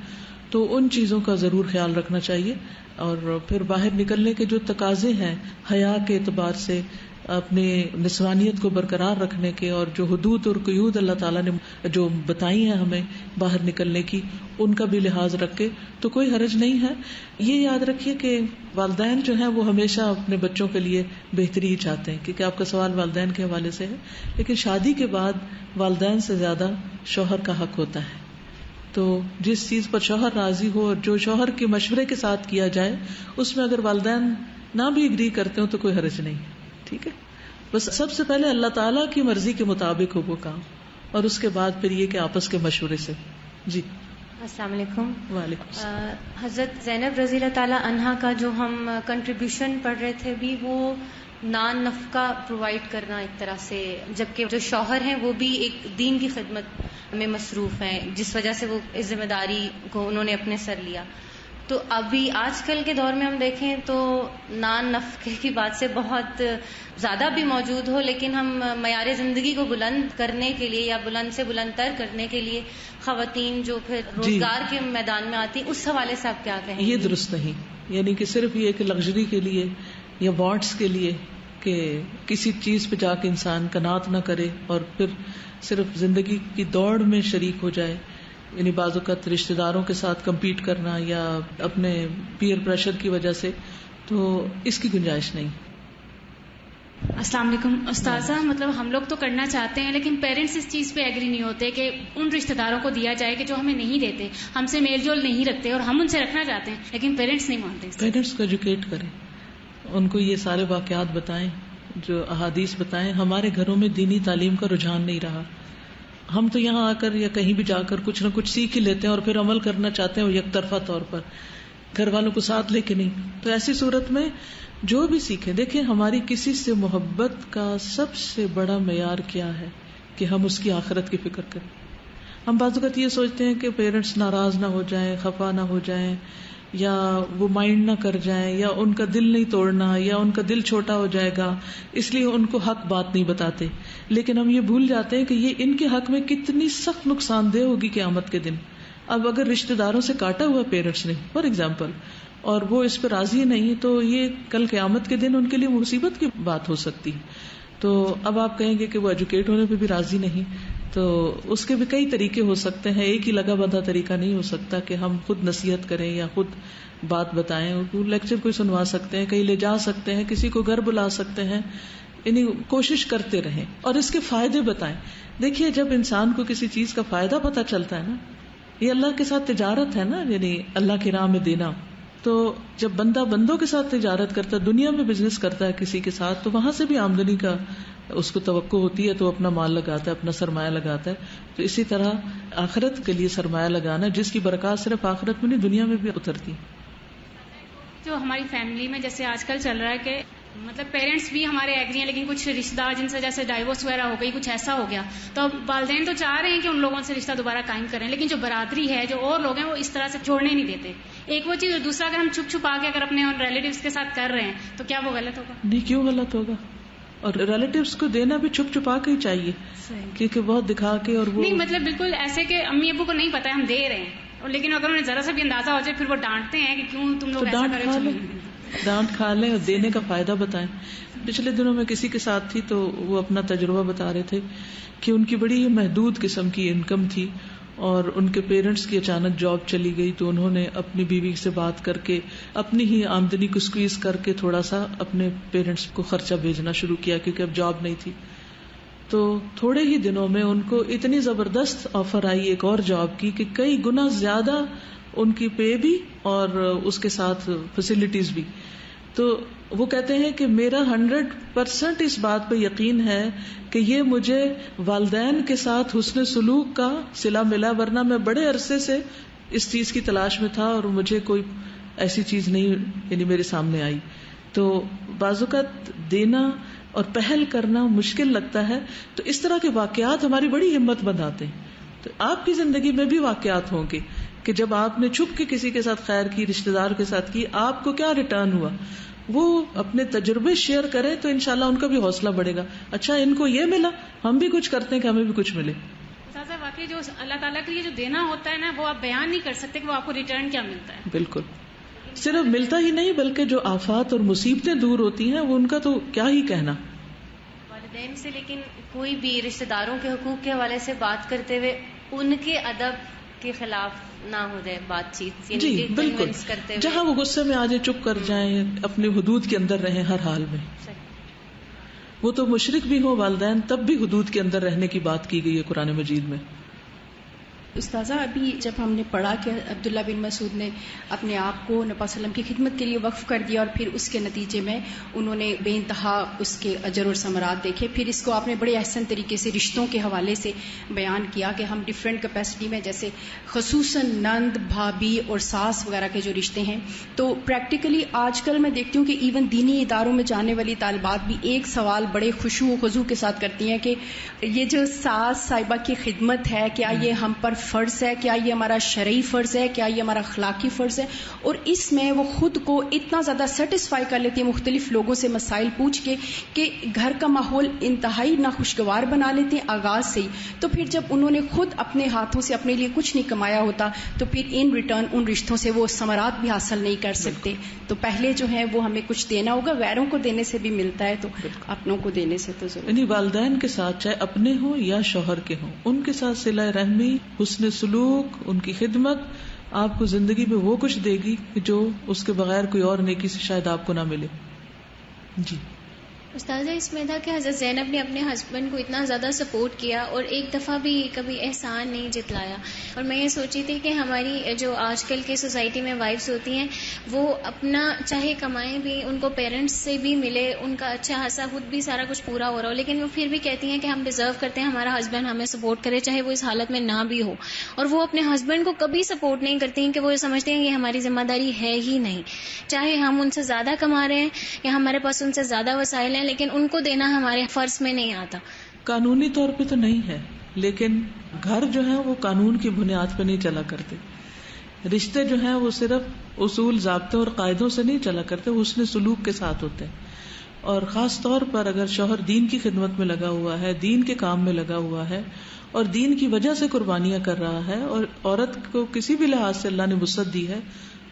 تو ان چیزوں کا ضرور خیال رکھنا چاہیے. اور پھر باہر نکلنے کے جو تقاضے ہیں حیا کے اعتبار سے, اپنے نسوانیت کو برقرار رکھنے کے, اور جو حدود اور قیود اللہ تعالیٰ نے جو بتائی ہیں ہمیں باہر نکلنے کی, ان کا بھی لحاظ رکھے تو کوئی حرج نہیں ہے. یہ یاد رکھیے کہ والدین جو ہیں وہ ہمیشہ اپنے بچوں کے لیے بہتری ہی چاہتے ہیں, کیونکہ آپ کا سوال والدین کے حوالے سے ہے, لیکن شادی کے بعد والدین سے زیادہ شوہر کا حق ہوتا ہے. تو جس چیز پر شوہر راضی ہو اور جو شوہر کے مشورے کے ساتھ کیا جائے, اس میں اگر والدین نہ بھی اگری کرتے ہو تو کوئی حرج نہیں. ٹھیک ہے, بس سب سے پہلے اللہ تعالیٰ کی مرضی کے مطابق ہو وہ کام, اور اس کے بعد پھر یہ کہ آپس کے مشورے سے. جی السلام علیکم. وعلیکم السلام. حضرت زینب رضی اللہ تعالیٰ عنہا کا جو ہم کنٹریبیوشن پڑھ رہے تھے بھی, وہ نان نفقہ پرووائڈ کرنا ایک طرح سے, جبکہ جو شوہر ہیں وہ بھی ایک دین کی خدمت میں مصروف ہیں, جس وجہ سے وہ اس ذمہ داری کو انہوں نے اپنے سر لیا. تو ابھی آج کل کے دور میں ہم دیکھیں تو نان نفقے کی بات سے بہت زیادہ بھی موجود ہو، لیکن ہم معیار زندگی کو بلند کرنے کے لیے یا بلند سے بلند تر کرنے کے لیے خواتین جو پھر روزگار کے میدان میں آتی، اس حوالے سے آپ کیا کہیں گے؟ یہ درست نہیں، یعنی کہ صرف یہ کہ لگژری کے لیے یا وانٹس کے لیے کہ کسی چیز پہ جا کے انسان قناعت نہ کرے اور پھر صرف زندگی کی دوڑ میں شریک ہو جائے، یعنی بعض اوقات رشتہ داروں کے ساتھ کمپیٹ کرنا یا اپنے پیئر پریشر کی وجہ سے، تو اس کی گنجائش نہیں. السلام علیکم استاذہ، مطلب ہم لوگ تو کرنا چاہتے ہیں لیکن پیرنٹس اس چیز پہ ایگری نہیں ہوتے کہ ان رشتہ داروں کو دیا جائے کہ جو ہمیں نہیں دیتے، ہم سے میل جول نہیں رکھتے، اور ہم ان سے رکھنا چاہتے ہیں لیکن پیرنٹس نہیں مانتے. پیرنٹس کو ایجوکیٹ کریں، ان کو یہ سارے واقعات بتائیں جو احادیث بتائیں. ہمارے گھروں میں دینی تعلیم کا رجحان نہیں رہا. ہم تو یہاں آ کر یا کہیں بھی جا کر کچھ نہ کچھ سیکھ ہی لیتے ہیں اور پھر عمل کرنا چاہتے ہیں اور یک طرفہ طور پر، گھر والوں کو ساتھ لے کے نہیں. تو ایسی صورت میں جو بھی سیکھیں، دیکھیں ہماری کسی سے محبت کا سب سے بڑا معیار کیا ہے کہ ہم اس کی آخرت کی فکر کریں. ہم بعض اوقات یہ سوچتے ہیں کہ پیرنٹس ناراض نہ ہو جائیں، خفا نہ ہو جائیں، یا وہ مائنڈ نہ کر جائیں، یا ان کا دل نہیں توڑنا، یا ان کا دل چھوٹا ہو جائے گا، اس لیے ان کو حق بات نہیں بتاتے. لیکن ہم یہ بھول جاتے ہیں کہ یہ ان کے حق میں کتنی سخت نقصان دہ ہوگی قیامت کے دن. اب اگر رشتہ داروں سے کاٹا ہوا پیرنٹس نے فار ایگزامپل اور وہ اس پہ راضی نہیں، تو یہ کل قیامت کے دن ان کے لیے مصیبت کی بات ہو سکتی. تو اب آپ کہیں گے کہ وہ ایجوکیٹ ہونے پہ بھی راضی نہیں، تو اس کے بھی کئی طریقے ہو سکتے ہیں. ایک ہی لگا بندھا طریقہ نہیں ہو سکتا کہ ہم خود نصیحت کریں یا خود بات بتائیں. لیکچر کوئی سنوا سکتے ہیں، کہیں لے جا سکتے ہیں، کسی کو گھر بلا سکتے ہیں، یعنی کوشش کرتے رہیں اور اس کے فائدے بتائیں. دیکھیے جب انسان کو کسی چیز کا فائدہ پتہ چلتا ہے نا، یہ اللہ کے ساتھ تجارت ہے نا، یعنی اللہ کی راہ میں دینا. تو جب بندہ بندوں کے ساتھ تجارت کرتا ہے، دنیا میں بزنس کرتا ہے کسی کے ساتھ، تو وہاں سے بھی آمدنی کا اس کو توقع ہوتی ہے، تو اپنا مال لگاتا ہے، اپنا سرمایہ لگاتا ہے. تو اسی طرح آخرت کے لیے سرمایہ لگانا جس کی برکات صرف آخرت میں نہیں دنیا میں بھی اترتی. جو ہماری فیملی میں جیسے آج کل چل رہا ہے کہ مطلب پیرنٹس بھی ہمارے ایگری ہیں لیکن کچھ رشتہ دار جن سے جیسے ڈائیورس وغیرہ ہو گئی، کچھ ایسا ہو گیا، تو اب والدین تو چاہ رہے ہیں کہ ان لوگوں سے رشتہ دوبارہ قائم کریں، لیکن جو برادری ہے، جو اور لوگ ہیں، وہ اس طرح سے چھوڑنے نہیں دیتے. ایک وہ چیز، اور دوسرا اگر ہم چھپ چھپا کے اگر اپنے ریلیٹیوز کے ساتھ کر رہے ہیں تو کیا وہ غلط ہوگا؟ نہیں، کیوں غلط ہوگا؟ اور ریلیٹیوز کو دینا بھی چھپ چھپا کے ہی چاہیے، کیونکہ بہت دکھا کے اور وہ نہیں، مطلب بالکل ایسے کہ امی ابو کو نہیں پتا ہے ہم دے رہے ہیں، لیکن اگر انہیں ذرا سا بھی اندازہ ہو جائے پھر وہ ڈانٹتے ہیں کہ کیوں تم لوگ ایسا کر رہے ہو. ڈانٹ کھا لیں اور دینے کا فائدہ بتائیں. پچھلے دنوں میں کسی کے ساتھ تھی تو وہ اپنا تجربہ بتا رہے تھے کہ ان کی بڑی محدود قسم کی انکم تھی اور ان کے پیرنٹس کی اچانک جاب چلی گئی، تو انہوں نے اپنی بیوی سے بات کر کے اپنی ہی آمدنی کو سکویز کر کے تھوڑا سا اپنے پیرنٹس کو خرچہ بھیجنا شروع کیا، کیونکہ اب جاب نہیں تھی. تو تھوڑے ہی دنوں میں ان کو اتنی زبردست آفر آئی ایک اور جاب کی کہ کئی گنا زیادہ ان کی پے بھی اور اس کے ساتھ فیسلٹیز بھی. تو وہ کہتے ہیں کہ میرا 100% اس بات پہ یقین ہے کہ یہ مجھے والدین کے ساتھ حسن سلوک کا صلہ ملا، ورنہ میں بڑے عرصے سے اس چیز کی تلاش میں تھا اور مجھے کوئی ایسی چیز نہیں یعنی میرے سامنے آئی. تو بعض اوقات دینا اور پہل کرنا مشکل لگتا ہے، تو اس طرح کے واقعات ہماری بڑی ہمت بندھاتے ہیں. تو آپ کی زندگی میں بھی واقعات ہوں گے کہ جب آپ نے چھپ کے کسی کے ساتھ خیر کی، رشتہ دار کے ساتھ کی، آپ کو کیا ریٹرن ہوا. وہ اپنے تجربے شیئر کریں تو انشاءاللہ ان کا بھی حوصلہ بڑھے گا. اچھا ان کو یہ ملا، ہم بھی کچھ کرتے ہیں کہ ہمیں بھی کچھ ملے. واقعی جو اللہ تعالیٰ کے لیے جو دینا ہوتا ہے نا، وہ آپ بیان نہیں کر سکتے کہ وہ آپ کو ریٹرن کیا ملتا ہے. بالکل، صرف ملتا ہی نہیں بلکہ جو آفات اور مصیبتیں دور ہوتی ہیں وہ ان کا تو کیا ہی کہنا. والدین سے لیکن کوئی بھی رشتہ داروں کے حقوق کے حوالے سے بات کرتے ہوئے ان کے ادب کے خلاف نہ ہو جائے بات چیت. جی بالکل، جہاں وہ غصے میں آ جائے چپ کر جائیں، اپنے حدود کے اندر رہیں ہر حال میں. وہ تو مشرک بھی ہو والدین تب بھی حدود کے اندر رہنے کی بات کی گئی ہے قرآن مجید میں. استاذہ ابھی جب ہم نے پڑھا کہ عبداللہ بن مسعود نے اپنے آپ کو نبی صلی اللہ علیہ وسلم کی خدمت کے لیے وقف کر دیا اور پھر اس کے نتیجے میں انہوں نے بے انتہا اس کے اجر اور ثمرات دیکھے، پھر اس کو آپ نے بڑے احسن طریقے سے رشتوں کے حوالے سے بیان کیا کہ ہم ڈفرینٹ کیپیسٹی میں، جیسے خصوصاً نند، بھابھی اور ساس وغیرہ کے جو رشتے ہیں، تو پریکٹیکلی آج کل میں دیکھتی ہوں کہ ایون دینی اداروں میں جانے والی طالبات بھی ایک سوال بڑے خشوع و خضوع کے ساتھ کرتی ہیں کہ یہ جو ساس صاحبہ کی خدمت ہے، کیا یہ ہم پر فرض ہے, کیا یہ ہمارا شرعی فرض ہے, کیا یہ ہمارا اخلاقی فرض ہے. اور اس میں وہ خود کو اتنا زیادہ سیٹسفائی کر لیتی ہیں مختلف لوگوں سے مسائل پوچھ کے کہ گھر کا ماحول انتہائی ناخوشگوار بنا لیتے ہیں آغاز سے ہی. تو پھر جب انہوں نے خود اپنے ہاتھوں سے اپنے لیے کچھ نہیں کمایا ہوتا تو پھر ان ریٹرن ان رشتوں سے وہ ثمرات بھی حاصل نہیں کر سکتے. تو پہلے جو ہے وہ ہمیں کچھ دینا ہوگا, غیروں کو دینے سے بھی ملتا ہے تو اپنوں کو دینے سے تو ضرور. یعنی والدین کے ساتھ چاہے اپنے ہوں یا شوہر کے ہوں, ان کے ساتھ صلہ رحمی, حسن سلوک, ان کی خدمت آپ کو زندگی میں وہ کچھ دے گی جو اس کے بغیر کوئی اور نیکی سے شاید آپ کو نہ ملے. جی استاذہ, اس میں تھا کہ حضرت زینب نے اپنے ہسبینڈ کو اتنا زیادہ سپورٹ کیا اور ایک دفعہ بھی کبھی احسان نہیں جتلایا. اور میں یہ سوچی تھی کہ ہماری جو آج کل کی سوسائٹی میں وائفز ہوتی ہیں وہ اپنا چاہے کمائیں بھی, ان کو پیرنٹس سے بھی ملے, ان کا اچھا خاصا خود بھی سارا کچھ پورا ہو رہا ہو, لیکن وہ پھر بھی کہتی ہیں کہ ہم ڈیزرو کرتے ہیں ہمارا ہسبینڈ ہمیں سپورٹ کرے چاہے وہ اس حالت میں نہ بھی ہو. اور وہ اپنے ہسبینڈ کو کبھی سپورٹ نہیں کرتی ہیں کہ وہ یہ سمجھتے ہیں کہ ہماری ذمہ داری ہے ہی نہیں, چاہے ہم ان سے زیادہ کما رہے ہیں یا ہمارے پاس ان سے زیادہ وسائل ہیں, لیکن ان کو دینا ہمارے فرض میں نہیں آتا. قانونی طور پہ تو نہیں ہے, لیکن گھر جو ہے وہ قانون کی بنیاد پہ نہیں چلا کرتے. رشتے جو ہیں وہ صرف اصول, ضابطے اور قاعدوں سے نہیں چلا کرتے, وہ حسن سلوک کے ساتھ ہوتے ہیں. اور خاص طور پر اگر شوہر دین کی خدمت میں لگا ہوا ہے, دین کے کام میں لگا ہوا ہے اور دین کی وجہ سے قربانیاں کر رہا ہے, اور عورت کو کسی بھی لحاظ سے اللہ نے وسعت دی ہے,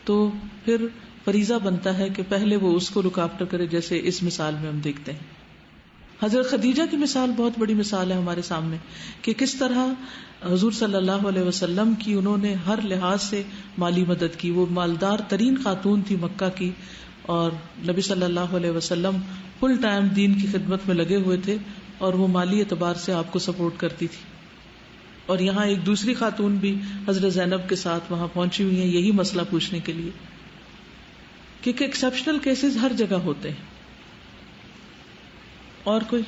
تو پھر فریضہ بنتا ہے کہ پہلے وہ اس کو لک آفٹر کرے, جیسے اس مثال میں ہم دیکھتے ہیں. حضرت خدیجہ کی مثال بہت بڑی مثال ہے ہمارے سامنے کہ کس طرح حضور صلی اللہ علیہ وسلم کی انہوں نے ہر لحاظ سے مالی مدد کی. وہ مالدار ترین خاتون تھی مکہ کی, اور نبی صلی اللہ علیہ وسلم فل ٹائم دین کی خدمت میں لگے ہوئے تھے, اور وہ مالی اعتبار سے آپ کو سپورٹ کرتی تھی. اور یہاں ایک دوسری خاتون بھی حضرت زینب کے ساتھ وہاں پہنچی ہوئی ہیں یہی مسئلہ پوچھنے کے لیے, کیونکہ ایکسیپشنل کیسز ہر جگہ ہوتے ہیں. اور کوئی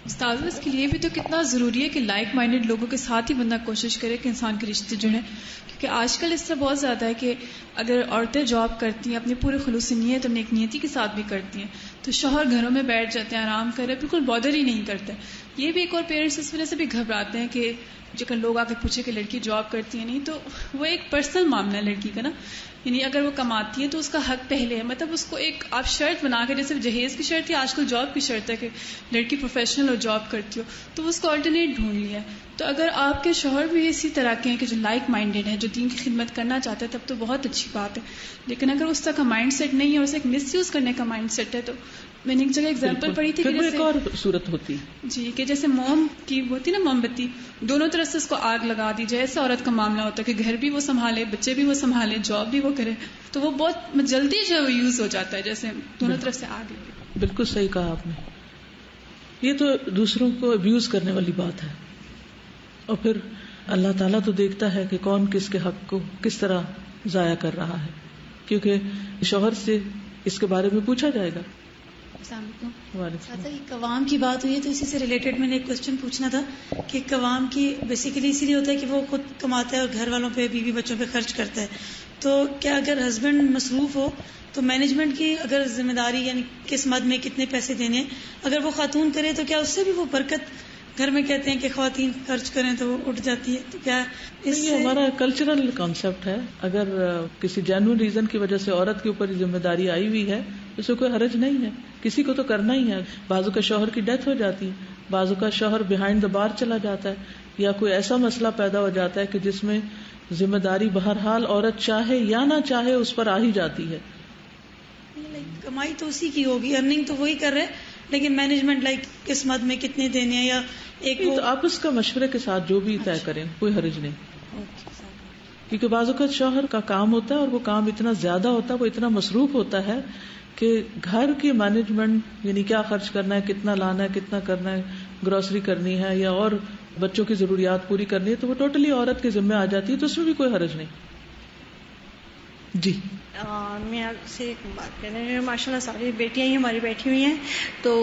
استاذ, اس کے لیے بھی تو کتنا ضروری ہے کہ لائک مائنڈیڈ لوگوں کے ساتھ ہی بندہ کوشش کرے کہ انسان کے رشتے جڑیں, کیونکہ آج کل اس سے بہت زیادہ ہے کہ اگر عورتیں جاب کرتی ہیں اپنی پورے خلوص نیت اور نیک نیتی کے ساتھ بھی کرتی ہیں, تو شوہر گھروں میں بیٹھ جاتے ہیں, آرام کر رہے, بالکل بادر ہی نہیں کرتے. یہ بھی ایک اور پیرنٹس اس وجہ سے بھی گھبراتے ہیں کہ جب لوگ آ کے پوچھے کہ لڑکی جاب کرتی ہے نہیں, تو وہ ایک پرسنل معاملہ ہے لڑکی کا نا, یعنی اگر وہ کماتی ہے تو اس کا حق پہلے ہے. مطلب اس کو ایک آپ شرط بنا کے, جیسے جہیز کی شرط ہے آج کل جاب کی شرط ہے کہ لڑکی پروفیشنل اور جاب کرتی ہو, تو وہ اس کو آلٹرنیٹ ڈھونڈ لیا ہے. تو اگر آپ کے شوہر بھی اسی طرح کے ہیں کہ جو لائک مائنڈیڈ ہے, جو دین کی خدمت کرنا چاہتے ہیں, تب تو بہت اچھی بات ہے. لیکن اگر اس طرح کا مائنڈ سیٹ نہیں ہے, اسے ایک مس یوز کرنے کا مائنڈ سیٹ ہے, تو میں نے ایک جگہ ایگزامپل پڑھی تھی کہ ایک اور صورت ہوتی جی کہ جیسے موم کی ہوتی نا موم بتی, دونوں طرف سے اس کو آگ لگا دی جائے, ایسا عورت کا معاملہ ہوتا ہے کہ گھر بھی وہ سنبھالے, بچے بھی وہ سنبھالے, جاب بھی وہ کرے, تو وہ بہت جلدی جو ہے وہ یوز ہو جاتا ہے, جیسے دونوں طرف سے آگ لگے. بالکل صحیح کہا آپ نے. یہ تو دوسروں کو ابیوز کرنے والی بات ہے, اور پھر اللہ تعالیٰ تو دیکھتا ہے کہ کون کس کے حق کو کس طرح ضائع کر رہا ہے, کیونکہ شوہر سے اس کے بارے میں پوچھا جائے گا. السلام علیکم. قوام کی بات ہوئی ہے تو اسی سے ریلیٹڈ میں نے ایک کوشچن پوچھنا تھا کہ قوام کی بیسیکلی اسی لیے ہوتا ہے کہ وہ خود کماتا ہے اور گھر والوں پہ, بیوی بچوں پہ خرچ کرتا ہے. تو کیا اگر ہسبینڈ مصروف ہو تو مینجمنٹ کی اگر ذمہ داری, یعنی کس مد میں کتنے پیسے دینے, اگر وہ خاتون کرے تو کیا اس سے بھی وہ برکت, گھر میں کہتے ہیں کہ خواتین خرچ کریں تو وہ اٹھ جاتی ہے, تو کیا اس یہ ہمارا کلچرل کانسیپٹ ہے. اگر کسی جینوئن ریزن کی وجہ سے عورت کے اوپر ذمہ داری آئی ہوئی ہے اس میں کوئی حرج نہیں ہے, کسی کو تو کرنا ہی ہے. بعضوں کا شوہر کی ڈیتھ ہو جاتی ہے, بعضوں کا شوہر بیہائنڈ دا بار چلا جاتا ہے, یا کوئی ایسا مسئلہ پیدا ہو جاتا ہے کہ جس میں ذمہ داری بہرحال عورت چاہے یا نہ چاہے اس پر آ ہی جاتی ہے. کمائی تو اسی کی ہوگی, ارننگ تو وہی کر رہے, لیکن مینجمنٹ لائک کس مد میں کتنے دینے ہیں, یا ایک تو آپس کا مشورے کے ساتھ جو بھی طے کریں, کوئی حرج نہیں. کیونکہ بعض اوقات شوہر کا کام ہوتا ہے اور وہ کام اتنا زیادہ ہوتا ہے, وہ اتنا مصروف ہوتا ہے کہ گھر کی مینجمنٹ, یعنی کیا خرچ کرنا ہے, کتنا لانا ہے, کتنا کرنا ہے, گروسری کرنی ہے یا اور بچوں کی ضروریات پوری کرنی ہے, تو وہ ٹوٹلی عورت کے ذمہ آ جاتی ہے, تو اس میں بھی کوئی حرج نہیں. جی میں آپ سے ایک بات کر رہی ہوں. ماشاء اللہ ساری بیٹیاں ہی ہماری بیٹھی ہوئی ہیں, تو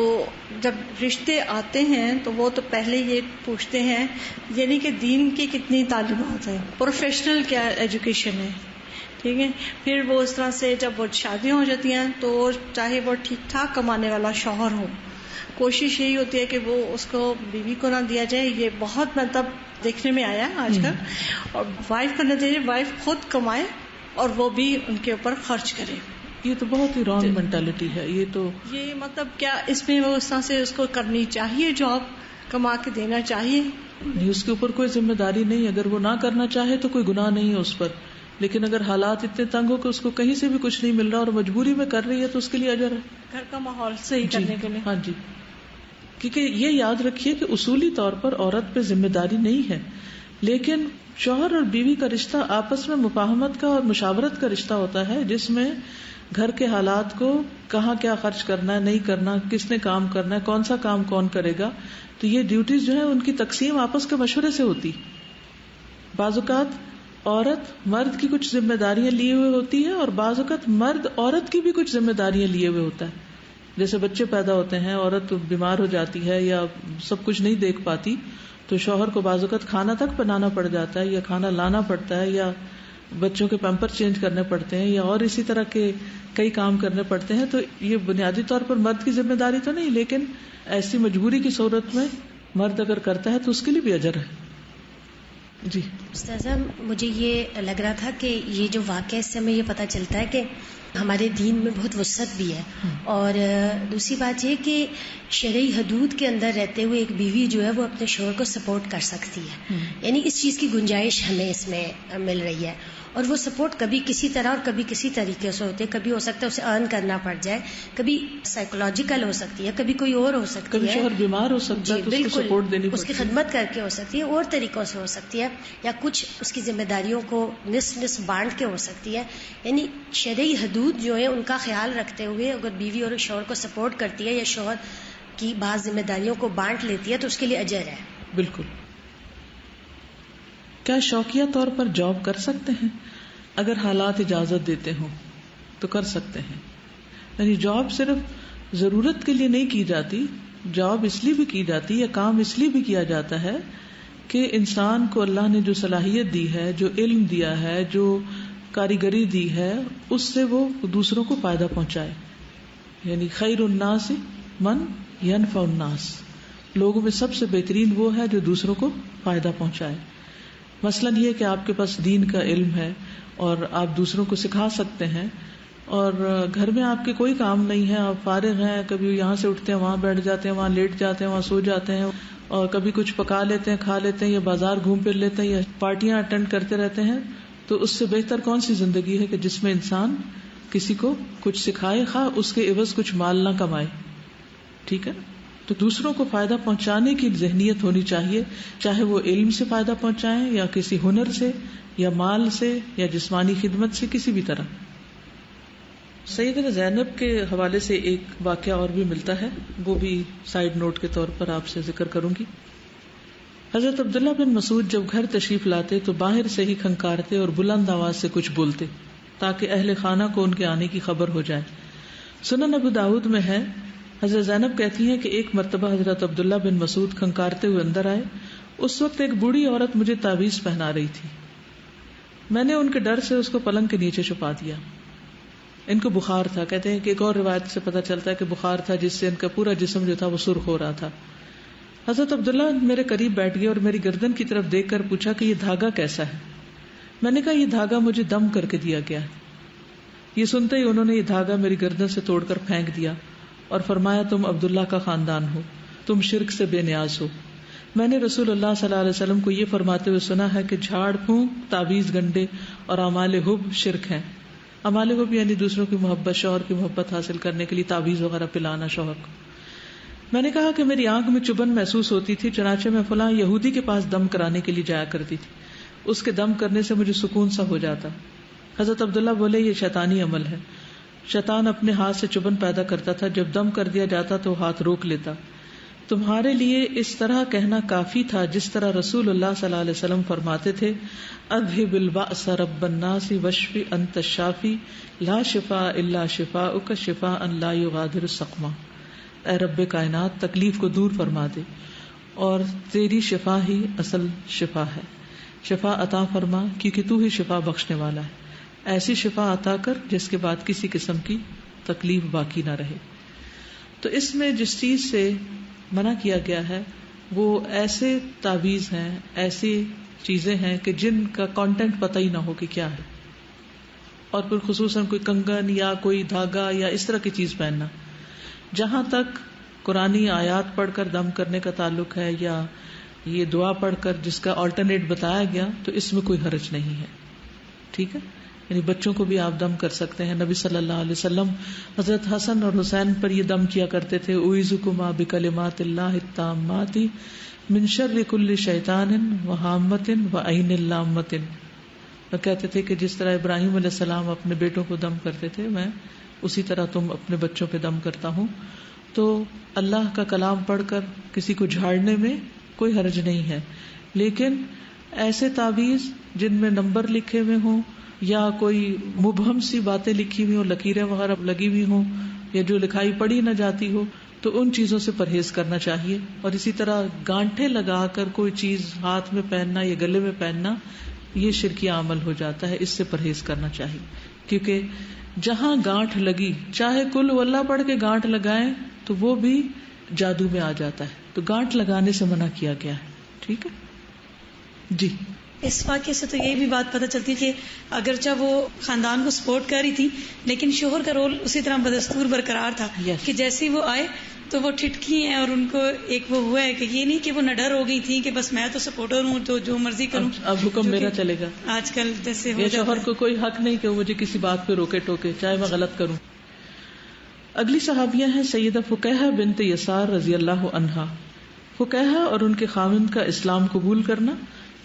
جب رشتے آتے ہیں تو وہ تو پہلے یہ پوچھتے ہیں یعنی کہ دین کی کتنی تعلیمات ہیں, پروفیشنل کیا ایجوکیشن ہے, ٹھیک ہے. پھر وہ اس طرح سے جب وہ شادیاں ہو جاتی ہیں تو چاہے وہ ٹھیک ٹھاک کمانے والا شوہر ہو کوشش یہی ہوتی ہے کہ وہ اس کو بیوی کو نہ دیا جائے. یہ بہت مطلب دیکھنے میں آیا آج کل. اور وائف کرنا چاہیے وائف خود کمائے اور وہ بھی ان کے اوپر خرچ کرے. یہ تو بہت ہی رانگ مینٹالٹی ہے. یہ مطلب کیا اس میں وہ اس طرح سے اس کو کرنی چاہیے, جاب کما کے دینا چاہیے, اس کے اوپر کوئی ذمہ داری نہیں. اگر وہ نہ کرنا چاہے تو کوئی گناہ نہیں ہے اس پر, لیکن اگر حالات اتنے تنگ ہو کہ اس کو کہیں سے بھی کچھ نہیں مل رہا اور مجبوری میں کر رہی ہے تو اس کے لیے اجر ہے. گھر کا ماحول صحیح کرنے کے لیے. ہاں جی, کیونکہ یہ یاد رکھیے کہ اصولی طور پر عورت پہ ذمہ داری نہیں ہے, لیکن شوہر اور بیوی کا رشتہ آپس میں مفاہمت کا اور مشاورت کا رشتہ ہوتا ہے, جس میں گھر کے حالات کو کہاں کیا خرچ کرنا ہے, نہیں کرنا, کس نے کام کرنا ہے, کون سا کام کون کرے گا. تو یہ ڈیوٹیز جو ہیں ان کی تقسیم آپس کے مشورے سے ہوتی. بعض اوقات عورت مرد کی کچھ ذمہ داریاں لیے ہوئے ہوتی ہے اور بعض اوقات مرد عورت کی بھی کچھ ذمہ داریاں لیے ہوئے ہوتا ہے. جیسے بچے پیدا ہوتے ہیں, عورت بیمار ہو جاتی ہے یا سب کچھ نہیں دیکھ پاتی, تو شوہر کو بعض اوقات کھانا تک بنانا پڑ جاتا ہے یا کھانا لانا پڑتا ہے یا بچوں کے پیمپر چینج کرنے پڑتے ہیں یا اور اسی طرح کے کئی کام کرنے پڑتے ہیں. تو یہ بنیادی طور پر مرد کی ذمہ داری تو نہیں, لیکن ایسی مجبوری کی صورت میں مرد اگر کرتا ہے تو اس کے لیے بھی اجر ہے. جی استاذہ, مجھے یہ لگ رہا تھا کہ یہ جو واقعہ اس سے ہمیں یہ پتہ چلتا ہے کہ ہمارے دین میں بہت وسعت بھی ہے, اور دوسری بات یہ کہ شرعی حدود کے اندر رہتے ہوئے ایک بیوی جو ہے وہ اپنے شوہر کو سپورٹ کر سکتی ہے. یعنی اس چیز کی گنجائش ہمیں اس میں مل رہی ہے, اور وہ سپورٹ کبھی کسی طرح اور کبھی کسی طریقے سے ہوتے. کبھی ہو سکتا ہے اسے ارن کرنا پڑ جائے, کبھی سائیکولوجیکل ہو سکتی ہے, کبھی کوئی اور ہو سکتی ہے, شوہر بیمار ہو سکتا ہے تو اس کو سپورٹ دینی پڑتی ہے, اس کی خدمت کر کے ہو سکتی ہے, اور طریقوں سے ہو سکتی ہے, یا کچھ اس کی ذمہ داریوں کو نصف بانٹ کے ہو سکتی ہے. یعنی شرعی حدود جو ہے ان کا خیال رکھتے ہوئے اگر بیوی اور شوہر کو سپورٹ کرتی ہے یا شوہر کی بعض ذمہ داریوں کو بانٹ لیتی ہے تو اس کے لیے اجر ہے. بالکل. کیا شوقیہ طور پر جاب کر سکتے ہیں؟ اگر حالات اجازت دیتے ہوں تو کر سکتے ہیں. یعنی جاب صرف ضرورت کے لیے نہیں کی جاتی, جاب اس لیے بھی کی جاتی یا کام اس لیے بھی کیا جاتا ہے کہ انسان کو اللہ نے جو صلاحیت دی ہے, جو علم دیا ہے, جو کاریگری دی ہے, اس سے وہ دوسروں کو فائدہ پہنچائے. یعنی خیر الناس من ینفع الناس, لوگوں میں سب سے بہترین وہ ہے جو دوسروں کو فائدہ پہنچائے. مثلاً یہ کہ آپ کے پاس دین کا علم ہے اور آپ دوسروں کو سکھا سکتے ہیں, اور گھر میں آپ کے کوئی کام نہیں ہے, آپ فارغ ہیں, کبھی یہاں سے اٹھتے ہیں وہاں بیٹھ جاتے ہیں, وہاں لیٹ جاتے ہیں, وہاں سو جاتے ہیں, اور کبھی کچھ پکا لیتے ہیں, کھا لیتے ہیں, یا بازار گھوم پھر لیتے ہیں, یا پارٹیاں اٹینڈ کرتے رہتے ہیں. تو اس سے بہتر کون سی زندگی ہے کہ جس میں انسان کسی کو کچھ سکھائے, خواہ اس کے عوض کچھ مال نہ کمائے. ٹھیک ہے, تو دوسروں کو فائدہ پہنچانے کی ذہنیت ہونی چاہیے, چاہے وہ علم سے فائدہ پہنچائیں یا کسی ہنر سے یا مال سے یا جسمانی خدمت سے, کسی بھی طرح. سیدنا زینب کے حوالے سے ایک واقعہ اور بھی ملتا ہے, وہ بھی سائیڈ نوٹ کے طور پر آپ سے ذکر کروں گی. حضرت عبداللہ بن مسعود جب گھر تشریف لاتے تو باہر سے ہی کھنکارتے اور بلند آواز سے کچھ بولتے تاکہ اہل خانہ کو ان کے آنے کی خبر ہو جائے. سنن ابو داؤد میں ہے, حضرت زینب کہتی ہیں کہ ایک مرتبہ حضرت عبداللہ بن مسعود کھنکارتے ہوئے اندر آئے. اس وقت ایک بوڑھی عورت مجھے تعویذ پہنا رہی تھی. میں نے ان کے ڈر سے اس کو پلنگ کے نیچے چھپا دیا. ان کو بخار تھا. کہتے ہیں کہ ایک اور روایت سے پتہ چلتا ہے کہ بخار تھا جس سے ان کا پورا جسم جو تھا وہ سرخ ہو رہا تھا. حضرت عبداللہ میرے قریب بیٹھ گئے اور میری گردن کی طرف دیکھ کر پوچھا کہ یہ دھاگا کیسا ہے. میں نے کہا یہ دھاگا مجھے دم کر کے دیا گیا ہے. یہ سنتے ہی انہوں نے یہ دھاگا میری گردن سے توڑ کر پھینک دیا اور فرمایا تم عبداللہ کا خاندان ہو, تم شرک سے بے نیاز ہو. میں نے رسول اللہ صلی اللہ علیہ وسلم کو یہ فرماتے ہوئے سنا ہے کہ جھاڑ پھونک, تعویذ گنڈے اور اعمال حب شرک ہیں. اعمال حب یعنی دوسروں کی محبت, شوہر کی محبت حاصل کرنے کے لیے تعویذ وغیرہ پلانا شوہر کو. میں نے کہا کہ میری آنکھ میں چبھن محسوس ہوتی تھی, چنانچہ میں فلاں یہودی کے پاس دم کرانے کے لیے جایا کرتی تھی. اس کے دم کرنے سے مجھے سکون سا ہو جاتا. حضرت عبداللہ بولے یہ شیطانی عمل ہے. شیطان اپنے ہاتھ سے چبھن پیدا کرتا تھا, جب دم کر دیا جاتا تو ہاتھ روک لیتا. تمہارے لیے اس طرح کہنا کافی تھا جس طرح رسول اللہ صلی اللہ علیہ وسلم فرماتے تھے, اذهب البأس رب الناس واشف انت الشافی لا شفاء الا شفاؤک شفاء لا یغادر سقما. اے رب کائنات, تکلیف کو دور فرما دے اور تیری شفا ہی اصل شفا ہے. شفا عطا فرما کیونکہ تو ہی شفا بخشنے والا ہے. ایسی شفا عطا کر جس کے بعد کسی قسم کی تکلیف باقی نہ رہے. تو اس میں جس چیز سے منع کیا گیا ہے وہ ایسے تعویذ ہیں، ایسی چیزیں ہیں کہ جن کا کانٹینٹ پتہ ہی نہ ہو کہ کیا ہے، اور پھر خصوصاً کوئی کنگن یا کوئی دھاگا یا اس طرح کی چیز پہننا. جہاں تک قرآنی آیات پڑھ کر دم کرنے کا تعلق ہے یا یہ دعا پڑھ کر جس کا آلٹرنیٹ بتایا گیا تو اس میں کوئی حرج نہیں ہے. ٹھیک ہے، یعنی بچوں کو بھی آپ دم کر سکتے ہیں. نبی صلی اللہ علیہ وسلم حضرت حسن اور حسین پر یہ دم کیا کرتے تھے، اعوذکما بکلمات اللہ التامات من شر کل شیطان وہامۃ وعین اللامۃ. اور کہتے تھے کہ جس طرح ابراہیم علیہ السلام اپنے بیٹوں کو دم کرتے تھے، میں اسی طرح تم اپنے بچوں پہ دم کرتا ہوں. تو اللہ کا کلام پڑھ کر کسی کو جھاڑنے میں کوئی حرج نہیں ہے، لیکن ایسے تعویذ جن میں نمبر لکھے ہوئے ہوں یا کوئی مبہم سی باتیں لکھی ہوئی ہوں، لکیریں وغیرہ لگی ہوئی ہوں یا جو لکھائی پڑھی نہ جاتی ہو، تو ان چیزوں سے پرہیز کرنا چاہیے. اور اسی طرح گانٹھے لگا کر کوئی چیز ہاتھ میں پہننا یا گلے میں پہننا یہ شرکی عمل ہو جاتا ہے، اس سے پرہیز کرنا چاہیے. کیونکہ جہاں گانٹھ لگی، چاہے کل واللہ پڑھ کے گانٹھ لگائیں تو وہ بھی جادو میں آ جاتا ہے. تو گانٹھ لگانے سے منع کیا گیا ہے. ٹھیک ہے جی. اس واقعے سے تو یہ بھی بات پتہ چلتی ہے کہ اگرچہ وہ خاندان کو سپورٹ کر رہی تھی لیکن شوہر کا رول اسی طرح بدستور برقرار تھا. کہ جیسے ہی وہ آئے تو وہ ٹھٹکی ہیں اور ان کو ایک وہ ہوا ہے کہ یہ نہیں کہ وہ نڈر ہو گئی تھی کہ بس میں تو سپورٹر ہوں تو جو مرضی کروں، اب حکم میرا چلے گا. آج کل جیسے شوہر کو کوئی حق نہیں کہ وہ مجھے کسی بات پہ روکے ٹوکے چاہے میں غلط کروں. اگلی صحابیہ ہیں سیدہ فقیہہ بنت یسار رضی اللہ عنہا. فقیہہ اور ان کے خاوند کا اسلام قبول کرنا.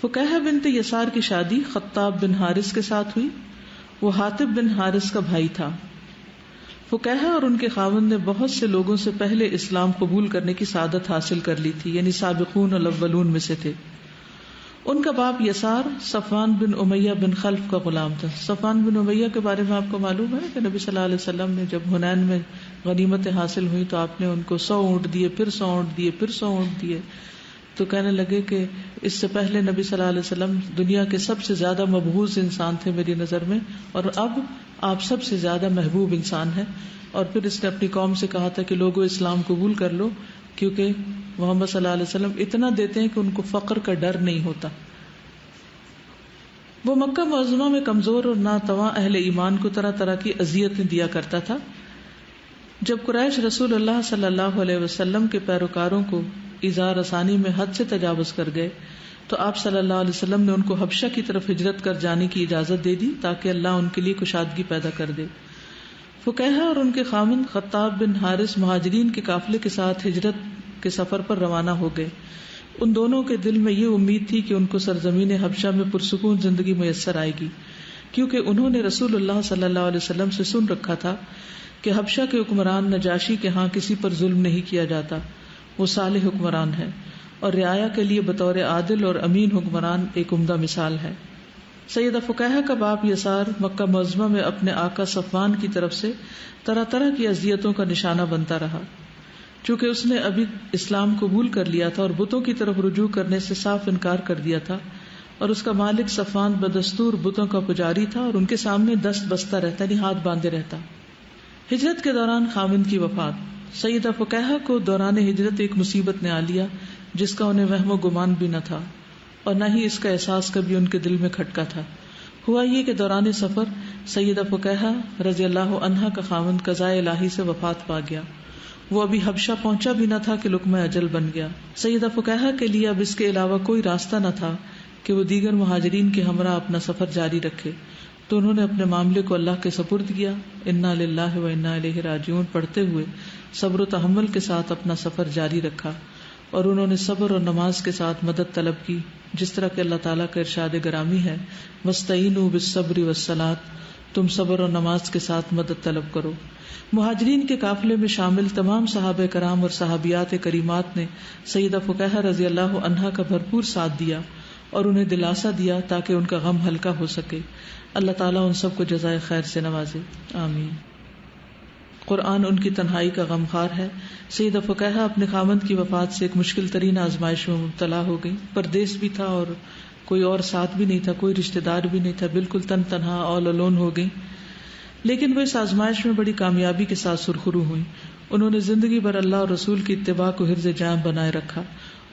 فقیہہ بنت یسار کی شادی خطاب بن حارث کے ساتھ ہوئی. وہ حاطب بن حارث کا بھائی تھا. فقیہہ اور ان کے خاوند نے بہت سے لوگوں سے پہلے اسلام قبول کرنے کی سعادت حاصل کر لی تھی، یعنی سابقون الاولون میں سے تھے. ان کا باپ یسار صفوان بن امیہ بن خلف کا غلام تھا. صفوان بن امیہ کے بارے میں آپ کو معلوم ہے کہ نبی صلی اللہ علیہ وسلم نے جب حنین میں غنیمتیں حاصل ہوئی تو آپ نے ان کو 100 اونٹ دیے، پھر 100 اونٹ دیے، پھر 100 اونٹ دیے. تو کہنے لگے کہ اس سے پہلے نبی صلی اللہ علیہ وسلم دنیا کے سب سے زیادہ مبغوض انسان تھے میری نظر میں، اور اب آپ سب سے زیادہ محبوب انسان ہیں. اور پھر اس نے اپنی قوم سے کہا تھا کہ لوگوں اسلام قبول کر لو، کیونکہ محمد صلی اللہ علیہ وسلم اتنا دیتے ہیں کہ ان کو فقر کا ڈر نہیں ہوتا. وہ مکہ معظمہ میں کمزور اور ناتواں اہل ایمان کو طرح طرح کی اذیتیں دیا کرتا تھا. جب قریش رسول اللہ صلی اللہ علیہ وسلم کے پیروکاروں کو ایذا رسانی میں حد سے تجاوز کر گئے تو آپ صلی اللہ علیہ وسلم نے ان کو حبشہ کی طرف ہجرت کر جانے کی اجازت دے دی تاکہ اللہ ان کے لیے کشادگی پیدا کر دے. فقیہہ اور ان کے خاوند خطاب بن حارث مہاجرین کے قافلے کے ساتھ ہجرت کے سفر پر روانہ ہو گئے. ان دونوں کے دل میں یہ امید تھی کہ ان کو سرزمین حبشہ میں پرسکون زندگی میسر آئے گی، کیونکہ انہوں نے رسول اللہ صلی اللہ علیہ وسلم سے سن رکھا تھا کہ حبشہ کے حکمران نجاشی کے ہاں کسی پر ظلم نہیں کیا جاتا، وہ صالح حکمران ہے اور رعایا کے لیے بطور عادل اور امین حکمران ایک عمدہ مثال ہے. سیدہ فقیہہ کا باپ یسار مکہ معظمہ میں اپنے آقا صفوان کی طرف سے طرح طرح کی اذیتوں کا نشانہ بنتا رہا. چونکہ اس نے ابھی اسلام قبول کر لیا تھا اور بتوں کی طرف رجوع کرنے سے صاف انکار کر دیا تھا، اور اس کا مالک صفوان بدستور بتوں کا پجاری تھا اور ان کے سامنے دست بستہ رہتا، یعنی ہاتھ باندھے رہتا. ہجرت کے دوران خاوند کی وفات. سیدہ فقیہہ کو دوران ہجرت ایک مصیبت نے آ لیا جس کا انہیں وہم و گمان بھی نہ تھا اور نہ ہی اس کا احساس کبھی ان کے دل میں کھٹکا تھا. ہوا یہ کہ دوران سفر سیدہ فقیہہ رضی اللہ عنہا کا خاوند قضاء الہی سے وفات پا گیا. وہ ابھی حبشہ پہنچا بھی نہ تھا کہ لقمہ اجل بن گیا. سیدہ فقیہہ کے لیے اب اس کے علاوہ کوئی راستہ نہ تھا کہ وہ دیگر مہاجرین کے ہمراہ اپنا سفر جاری رکھے، تو انہوں نے اپنے معاملے کو اللہ کے سپرد کیا. انا للہ و انا الیہ راجعون پڑھتے ہوئے صبر و تحمل کے ساتھ اپنا سفر جاری رکھا، اور انہوں نے صبر اور نماز کے ساتھ مدد طلب کی، جس طرح کہ اللہ تعالیٰ کا ارشاد گرامی ہے وَاسْتَعِینُوا بِالصَّبْرِ وَالصَّلَاةِ، تم صبر اور نماز کے ساتھ مدد طلب کرو. مہاجرین کے قافلے میں شامل تمام صحابہ کرام اور صحابیات کریمات نے سیدہ فقیہہ رضی اللہ عنہا کا بھرپور ساتھ دیا اور انہیں دلاسا دیا تاکہ ان کا غم ہلکا ہو سکے. اللہ تعالیٰ ان سب کو جزائے خیر سے نوازے، آمین. قرآن ان کی تنہائی کا غمخوار ہے. سیدہ فقیہہ اپنے خاوند کی وفات سے ایک مشکل ترین آزمائش میں مبتلا ہو گئی. پردیس بھی تھا اور کوئی اور ساتھ بھی نہیں تھا، کوئی رشتہ دار بھی نہیں تھا، بالکل تنہا آل الون ہو گئی. لیکن وہ اس آزمائش میں بڑی کامیابی کے ساتھ سرخرو ہوئی. انہوں نے زندگی بھر اللہ اور رسول کی اتباع کو حرز جام بنائے رکھا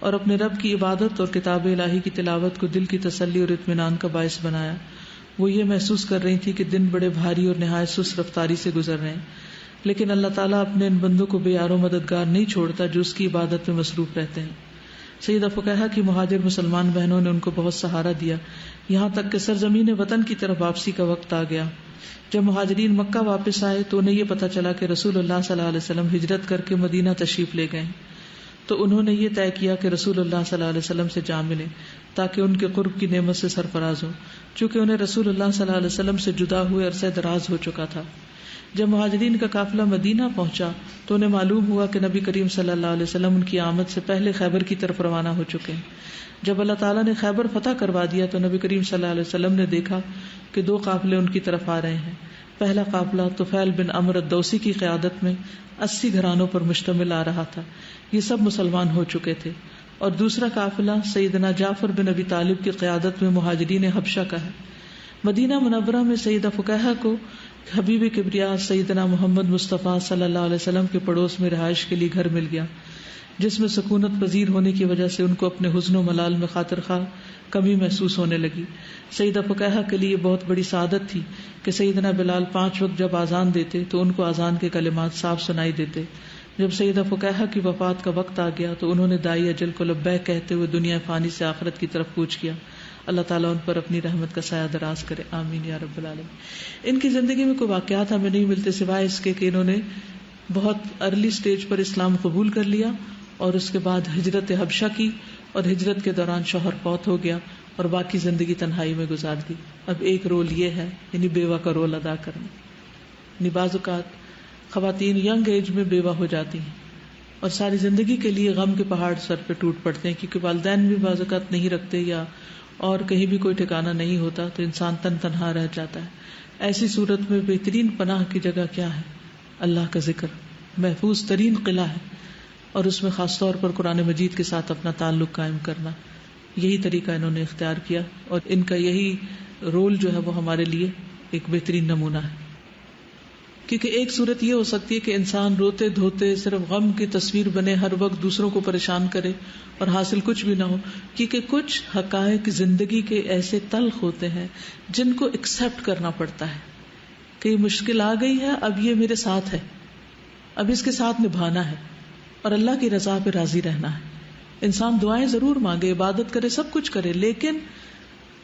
اور اپنے رب کی عبادت اور کتاب الہی کی تلاوت کو دل کی تسلی اور اطمینان کا باعث بنایا. وہ یہ محسوس کر رہی تھی کہ دن بڑے بھاری اور نہایت سست رفتاری سے گزر رہے ہیں، لیکن اللہ تعالیٰ اپنے ان بندوں کو بے یار و مددگار نہیں چھوڑتا جو اس کی عبادت میں مصروف رہتے ہیں. سیدہ فقیہہ کی مہاجر مسلمان بہنوں نے ان کو بہت سہارا دیا، یہاں تک کہ سرزمین وطن کی طرف واپسی کا وقت آ گیا. جب مہاجرین مکہ واپس آئے تو انہیں یہ پتا چلا کہ رسول اللہ صلی اللہ علیہ وسلم ہجرت کر کے مدینہ تشریف لے گئے، تو انہوں نے یہ طے کیا کہ رسول اللہ صلی اللہ علیہ وسلم سے جا ملیں تاکہ ان کے قرب کی نعمت سے سرفراز ہو، چونکہ انہیں رسول اللہ صلی اللہ علیہ وسلم سے جدا ہوئے عرصہ دراز ہو چکا تھا. جب مہاجرین کا قافلہ مدینہ پہنچا تو انہیں معلوم ہوا کہ نبی کریم صلی اللہ علیہ وسلم ان کی آمد سے پہلے خیبر کی طرف روانہ ہو چکے ہیں. جب اللہ تعالیٰ نے خیبر فتح کروا دیا تو نبی کریم صلی اللہ علیہ وسلم نے دیکھا کہ 2 قافلے ان کی طرف آ رہے ہیں. پہلا قافلہ طفیل بن عمرو الدوسی کی قیادت میں 80 گھرانوں پر مشتمل آ رہا تھا، یہ سب مسلمان ہو چکے تھے، اور دوسرا قافلہ سیدنا جعفر بن ابی طالب کی قیادت میں مہاجرین حبشہ کا ہے. مدینہ منورہ میں سیدہ فقیہہ کو حبیب کبریا سیدنا محمد مصطفیٰ صلی اللہ علیہ وسلم کے پڑوس میں رہائش کے لیے گھر مل گیا، جس میں سکونت پذیر ہونے کی وجہ سے ان کو اپنے حزن و ملال میں خاطر خواہ کمی محسوس ہونے لگی. سیدہ فقیہہ کے لیے بہت بڑی سعادت تھی کہ سیدنا بلال 5 وقت جب آذان دیتے تو ان کو آذان کے کلمات صاف سنائی دیتے. جب سیدہ فقیہہ کی وفات کا وقت آ گیا تو انہوں نے دائی اجل کو لبیک کہتے ہوئے دنیا فانی سے آخرت کی طرف کوچ کیا. اللہ تعالیٰ ان پر اپنی رحمت کا سایہ دراز کرے، آمین یا رب العالمین. ان کی زندگی میں کوئی واقعات ہمیں نہیں ملتے سوائے اس کے کہ انہوں نے بہت ارلی سٹیج پر اسلام قبول کر لیا اور اس کے بعد ہجرت حبشہ کی، اور ہجرت کے دوران شوہر فوت ہو گیا اور باقی زندگی تنہائی میں گزار دی. اب ایک رول یہ ہے یعنی بیوہ کا رول ادا کرنا. یعنی بعض اوقات خواتین ینگ ایج میں بیوہ ہو جاتی ہیں اور ساری زندگی کے لیے غم کے پہاڑ سر پہ ٹوٹ پڑتے ہیں، کیونکہ والدین بھی بعض اوقات نہیں رکھتے یا اور کہیں بھی کوئی ٹھکانہ نہیں ہوتا تو انسان تنہا رہ جاتا ہے. ایسی صورت میں بہترین پناہ کی جگہ کیا ہے؟ اللہ کا ذکر محفوظ ترین قلعہ ہے، اور اس میں خاص طور پر قرآن مجید کے ساتھ اپنا تعلق قائم کرنا. یہی طریقہ انہوں نے اختیار کیا اور ان کا یہی رول جو ہے وہ ہمارے لیے ایک بہترین نمونہ ہے. کیونکہ ایک صورت یہ ہو سکتی ہے کہ انسان روتے دھوتے صرف غم کی تصویر بنے، ہر وقت دوسروں کو پریشان کرے اور حاصل کچھ بھی نہ ہو. کیونکہ کچھ حقائق زندگی کے ایسے تلخ ہوتے ہیں جن کو ایکسپٹ کرنا پڑتا ہے کہ یہ مشکل آ گئی ہے، اب یہ میرے ساتھ ہے، اب اس کے ساتھ نبھانا ہے اور اللہ کی رضا پہ راضی رہنا ہے. انسان دعائیں ضرور مانگے، عبادت کرے، سب کچھ کرے، لیکن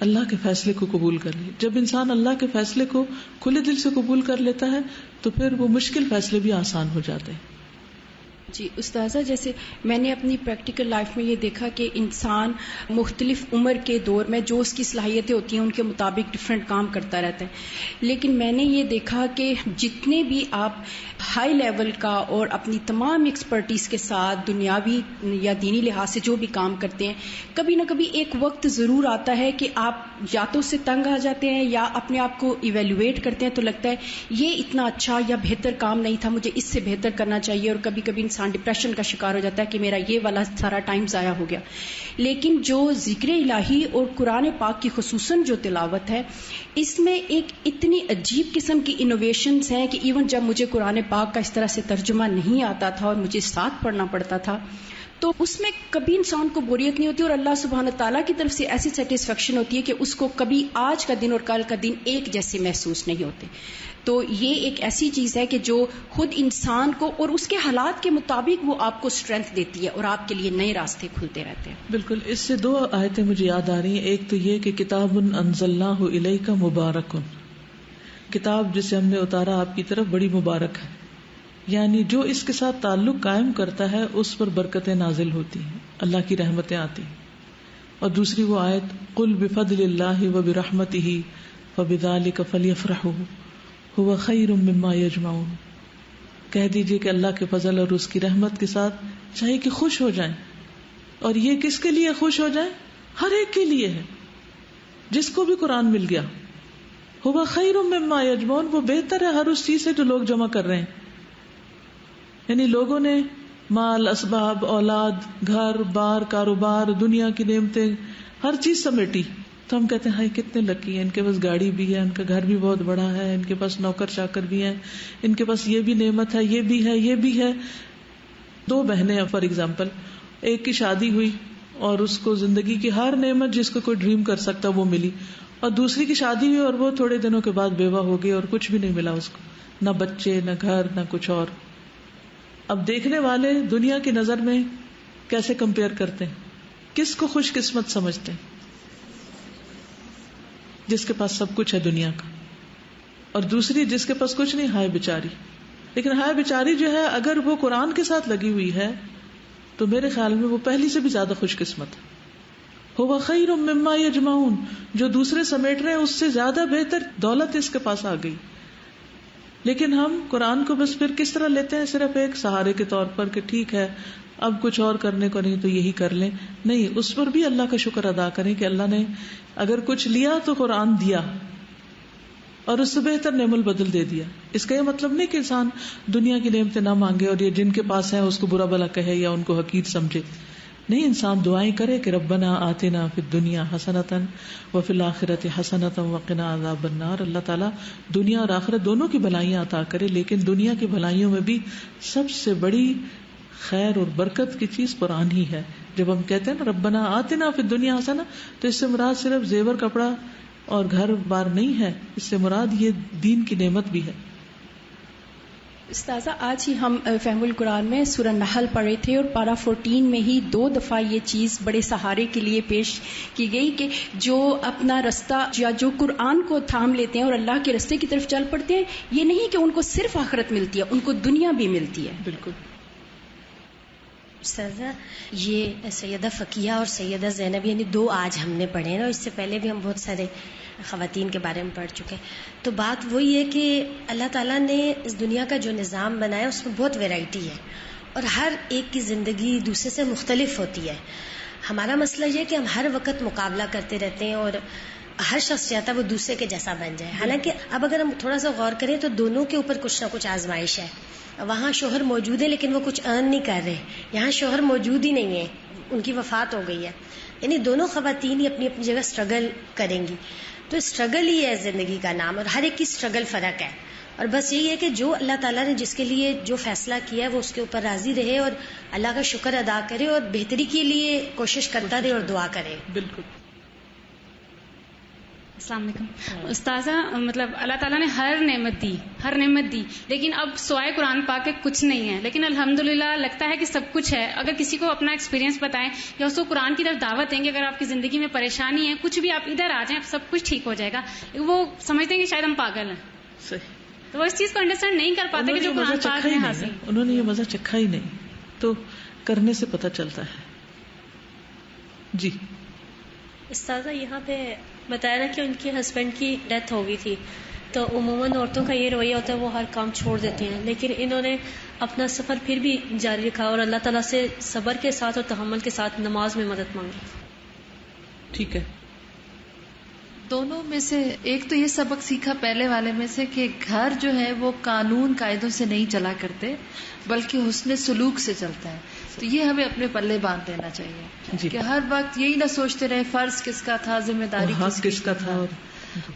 اللہ کے فیصلے کو قبول کر لے. جب انسان اللہ کے فیصلے کو کھلے دل سے قبول کر لیتا ہے تو پھر وہ مشکل فیصلے بھی آسان ہو جاتے ہیں. جی استاذہ، جیسے میں نے اپنی پریکٹیکل لائف میں یہ دیکھا کہ انسان مختلف عمر کے دور میں جو اس کی صلاحیتیں ہوتی ہیں ان کے مطابق ڈفرینٹ کام کرتا رہتا ہے. لیکن میں نے یہ دیکھا کہ جتنے بھی آپ ہائی لیول کا اور اپنی تمام ایکسپرٹیز کے ساتھ دنیاوی یا دینی لحاظ سے جو بھی کام کرتے ہیں، کبھی نہ کبھی ایک وقت ضرور آتا ہے کہ آپ یا تو اس سے تنگ آ جاتے ہیں یا اپنے آپ کو ایویلویٹ کرتے ہیں تو لگتا ہے یہ اتنا اچھا یا بہتر کام نہیں تھا، مجھے اس سے بہتر کرنا چاہیے. اور کبھی کبھی انسان ڈپریشن کا شکار ہو جاتا ہے کہ میرا یہ والا سارا ٹائم ضائع ہو گیا. لیکن جو ذکر الہی اور قرآن پاک کی خصوصاً جو تلاوت ہے، اس میں ایک اتنی عجیب قسم کی انوویشنز ہیں کہ ایون جب مجھے قرآن پاک کا اس طرح سے ترجمہ نہیں آتا تھا اور مجھے ساتھ پڑھنا پڑتا تھا تو اس میں کبھی انسان کو بوریت نہیں ہوتی اور اللہ سبحانہ تعالیٰ کی طرف سے ایسی سیٹسفیکشن ہوتی ہے کہ اس کو کبھی آج کا دن اور کل کا دن ایک جیسے محسوس نہیں ہوتے. تو یہ ایک ایسی چیز ہے کہ جو خود انسان کو اور اس کے حالات کے مطابق وہ آپ کو اسٹرینتھ دیتی ہے اور آپ کے لیے نئے راستے کھلتے رہتے ہیں. بالکل. اس سے 2 آیتیں مجھے یاد آ رہی ہیں. ایک تو یہ کہ کتاب انزلناہ الیک مبارک، کتاب جسے ہم نے اتارا آپ کی طرف بڑی مبارک ہے، یعنی جو اس کے ساتھ تعلق قائم کرتا ہے اس پر برکتیں نازل ہوتی ہیں، اللہ کی رحمتیں آتی ہیں. اور دوسری وہ آیت قل بفضل اللہ وبرحمتہ فبذلک فلیفرحوا هو خیر مما یجمعون، کہہ دیجئے کہ اللہ کے فضل اور اس کی رحمت کے ساتھ چاہیے کہ خوش ہو جائیں. اور یہ کس کے لیے خوش ہو جائیں؟ ہر ایک کے لیے ہے جس کو بھی قرآن مل گیا. هو خیر مما یجمعون، وہ بہتر ہے ہر اس چیز سے جو لوگ جمع کر رہے ہیں. یعنی لوگوں نے مال، اسباب، اولاد، گھر بار، کاروبار، دنیا کی نعمتیں، ہر چیز سمیٹی، تو ہم کہتے ہیں ہائی کتنے لکی ہیں، ان کے پاس گاڑی بھی ہے، ان کا گھر بھی بہت بڑا ہے، ان کے پاس نوکر چاکر بھی ہیں، ان کے پاس یہ بھی نعمت ہے، یہ بھی ہے، یہ بھی ہے. 2 بہنیں ہیں فار ایگزامپل، ایک کی شادی ہوئی اور اس کو زندگی کی ہر نعمت جس کو کوئی ڈریم کر سکتا وہ ملی، اور دوسری کی شادی ہوئی اور وہ تھوڑے دنوں کے بعد بیوہ ہو گئی اور کچھ بھی نہیں ملا اس کو، نہ بچے، نہ گھر، نہ کچھ اور. اب دیکھنے والے دنیا کی نظر میں کیسے کمپیئر کرتے ہیں؟ کس کو خوش قسمت سمجھتے ہیں؟ جس کے پاس سب کچھ ہے دنیا کا، اور دوسری جس کے پاس کچھ نہیں، ہائے بیچاری. لیکن ہائے بیچاری جو ہے اگر وہ قرآن کے ساتھ لگی ہوئی ہے تو میرے خیال میں وہ پہلی سے بھی زیادہ خوش قسمت ہے. هو خیر مما یجمعون، جو دوسرے سمیٹ رہے ہیں اس سے زیادہ بہتر دولت اس کے پاس آ گئی. لیکن ہم قرآن کو بس پھر کس طرح لیتے ہیں؟ صرف ایک سہارے کے طور پر کہ ٹھیک ہے اب کچھ اور کرنے کو نہیں تو یہی کر لیں. نہیں، اس پر بھی اللہ کا شکر ادا کریں کہ اللہ نے اگر کچھ لیا تو قرآن دیا اور اس سے بہتر نعم البدل دے دیا. اس کا یہ مطلب نہیں کہ انسان دنیا کی نعمتیں نہ مانگے اور یہ جن کے پاس ہیں اس کو برا بھلا کہے یا ان کو حقیر سمجھے. نہیں، انسان دعائیں کرے کہ ربنا آتنا فی الدنیا حسنۃ وفی الآخرۃ حسنۃ وقنا عذاب النار. اللہ تعالیٰ دنیا اور آخرت دونوں کی بھلائیاں عطا کرے، لیکن دنیا کی بھلائیوں میں بھی سب سے بڑی خیر اور برکت کی چیز قرآن ہی ہے. جب ہم کہتے ہیں نا ربنا آتنا فی الدنیا حسنہ، تو اس سے مراد صرف زیور کپڑا اور گھر بار نہیں ہے، اس سے مراد یہ دین کی نعمت بھی ہے. استاذہ، آج ہی ہم فہم القرآن میں سورہ نحل پڑھے تھے اور پارہ 14 میں ہی 2 دفعہ یہ چیز بڑے سہارے کے لیے پیش کی گئی کہ جو اپنا رستہ یا جو قرآن کو تھام لیتے ہیں اور اللہ کے رستے کی طرف چل پڑتے ہیں، یہ نہیں کہ ان کو صرف آخرت ملتی ہے، ان کو دنیا بھی ملتی ہے. بالکل. استاذہ، یہ سیدہ فقیہ اور سیدہ زینب یعنی 2 آج ہم نے پڑھے نا، اس سے پہلے بھی ہم بہت سارے خواتین کے بارے میں پڑھ چکے. تو بات وہی ہے کہ اللہ تعالیٰ نے اس دنیا کا جو نظام بنایا اس میں بہت ویرائٹی ہے اور ہر ایک کی زندگی دوسرے سے مختلف ہوتی ہے. ہمارا مسئلہ یہ ہے کہ ہم ہر وقت مقابلہ کرتے رہتے ہیں اور ہر شخص چاہتا ہے وہ دوسرے کے جیسا بن جائے. حالانکہ اب اگر ہم تھوڑا سا غور کریں تو دونوں کے اوپر کچھ نہ کچھ آزمائش ہے. وہاں شوہر موجود ہے لیکن وہ کچھ ارن نہیں کر رہے، یہاں شوہر موجود ہی نہیں ہے، ان کی وفات ہو گئی ہے. یعنی دونوں خواتین ہی اپنی اپنی جگہ اسٹرگل کریں گی. تو اسٹرگل ہی ہے زندگی کا نام، اور ہر ایک کی اسٹرگل فرق ہے. اور بس یہی ہے کہ جو اللہ تعالیٰ نے جس کے لیے جو فیصلہ کیا ہے وہ اس کے اوپر راضی رہے اور اللہ کا شکر ادا کرے اور بہتری کے لیے کوشش کرتا رہے اور دعا کرے. بالکل. السلام علیکم استاذہ. مطلب اللہ تعالیٰ نے ہر نعمت دی لیکن اب سوائے قرآن پاک کے کچھ نہیں ہے. لیکن الحمدللہ لگتا ہے کہ سب کچھ ہے. اگر کسی کو اپنا ایکسپیرینس بتائیں یا اس کو قرآن کی طرف دعوت دیں گے، اگر آپ کی زندگی میں پریشانی ہے کچھ بھی، آپ ادھر آ جائیں سب کچھ ٹھیک ہو جائے گا. وہ سمجھتے ہیں کہ شاید ہم پاگل ہیں. صحیح. تو وہ اس چیز کو انڈرسٹینڈ نہیں کر پاتے کہ جو قرآن پاک میں حاصل. انہوں نے یہ مزہ چکھا ہی نہیں، تو کرنے سے پتہ چلتا ہے. جی استاذہ، یہاں پہ بتایا نا کہ ان کے ہسبینڈ کی ڈیتھ ہو گئی تھی، تو عموماً عورتوں کا یہ رویہ ہوتا ہے وہ ہر کام چھوڑ دیتی ہیں، لیکن انہوں نے اپنا سفر پھر بھی جاری رکھا اور اللہ تعالیٰ سے صبر کے ساتھ اور تحمل کے ساتھ نماز میں مدد مانگی. ٹھیک ہے. دونوں میں سے ایک تو یہ سبق سیکھا پہلے والے میں سے کہ گھر جو ہے وہ قانون قاعدوں سے نہیں چلا کرتے بلکہ حسن سلوک سے چلتا ہے. تو یہ ہمیں اپنے پلے باندھ دینا چاہیے کہ ہر وقت یہی نہ سوچتے رہے فرض کس کا تھا، ذمہ داری کس کا تھا.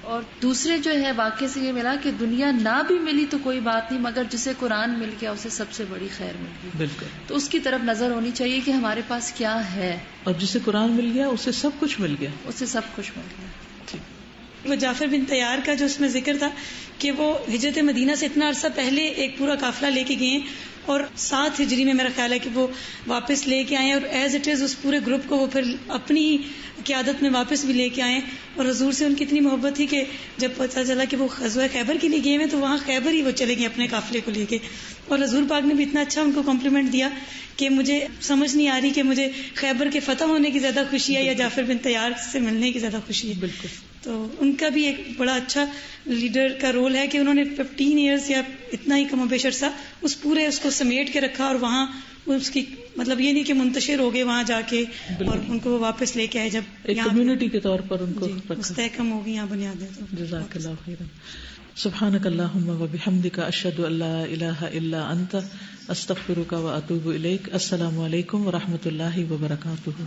اور دوسرے جو ہے واقعے سے یہ ملا کہ دنیا نہ بھی ملی تو کوئی بات نہیں، مگر جسے قرآن مل گیا اسے سب سے بڑی خیر مل گئی. بالکل. تو اس کی طرف نظر ہونی چاہیے کہ ہمارے پاس کیا ہے، اور جسے قرآن مل گیا اسے سب کچھ مل گیا. اسے سب کچھ مل گیا. وہ جعفر بن طیار کا جو اس میں ذکر تھا کہ وہ ہجرت مدینہ سے اتنا عرصہ پہلے ایک پورا قافلہ لے کے گئے اور 7 ہجری میں میرا خیال ہے کہ وہ واپس لے کے آئے اور ایز اٹ از اس پورے گروپ کو وہ پھر اپنی قیادت میں واپس بھی لے کے آئے. اور حضور سے ان کی اتنی محبت تھی کہ جب پتہ چلا کہ وہ غزوہ خیبر کے لیے گئے ہیں تو وہاں خیبر ہی وہ چلے گئے اپنے قافلے کو لے کے. اور حضور پاک نے بھی اتنا اچھا ان کو کمپلیمنٹ دیا کہ مجھے سمجھ نہیں آ رہی کہ مجھے خیبر کے فتح ہونے کی زیادہ خوشی ہے یا جعفر بن طیار سے ملنے کی زیادہ خوشی ہے. بالکل. تو ان کا بھی ایک بڑا اچھا لیڈر کا رول ہے کہ انہوں نے 15 ایئرس یا اتنا ہی کم و بیش عرصہ اس کو سمیٹ کے رکھا اور وہاں اس کی مطلب یہ نہیں کہ منتشر ہو گئے وہاں جا کے اور ان کو وہ واپس لے کے آئے جب ایک کمیونٹی کے طور پر ان کو مستحکم ہوگی یہاں بنیادیں. جزاک اللہ خیرا. سبحانک اللہم وبحمدک اشہد ان لا الہ الا انت استغفرک واتوب الیک. السلام علیکم ورحمۃ اللہ وبرکاتہ.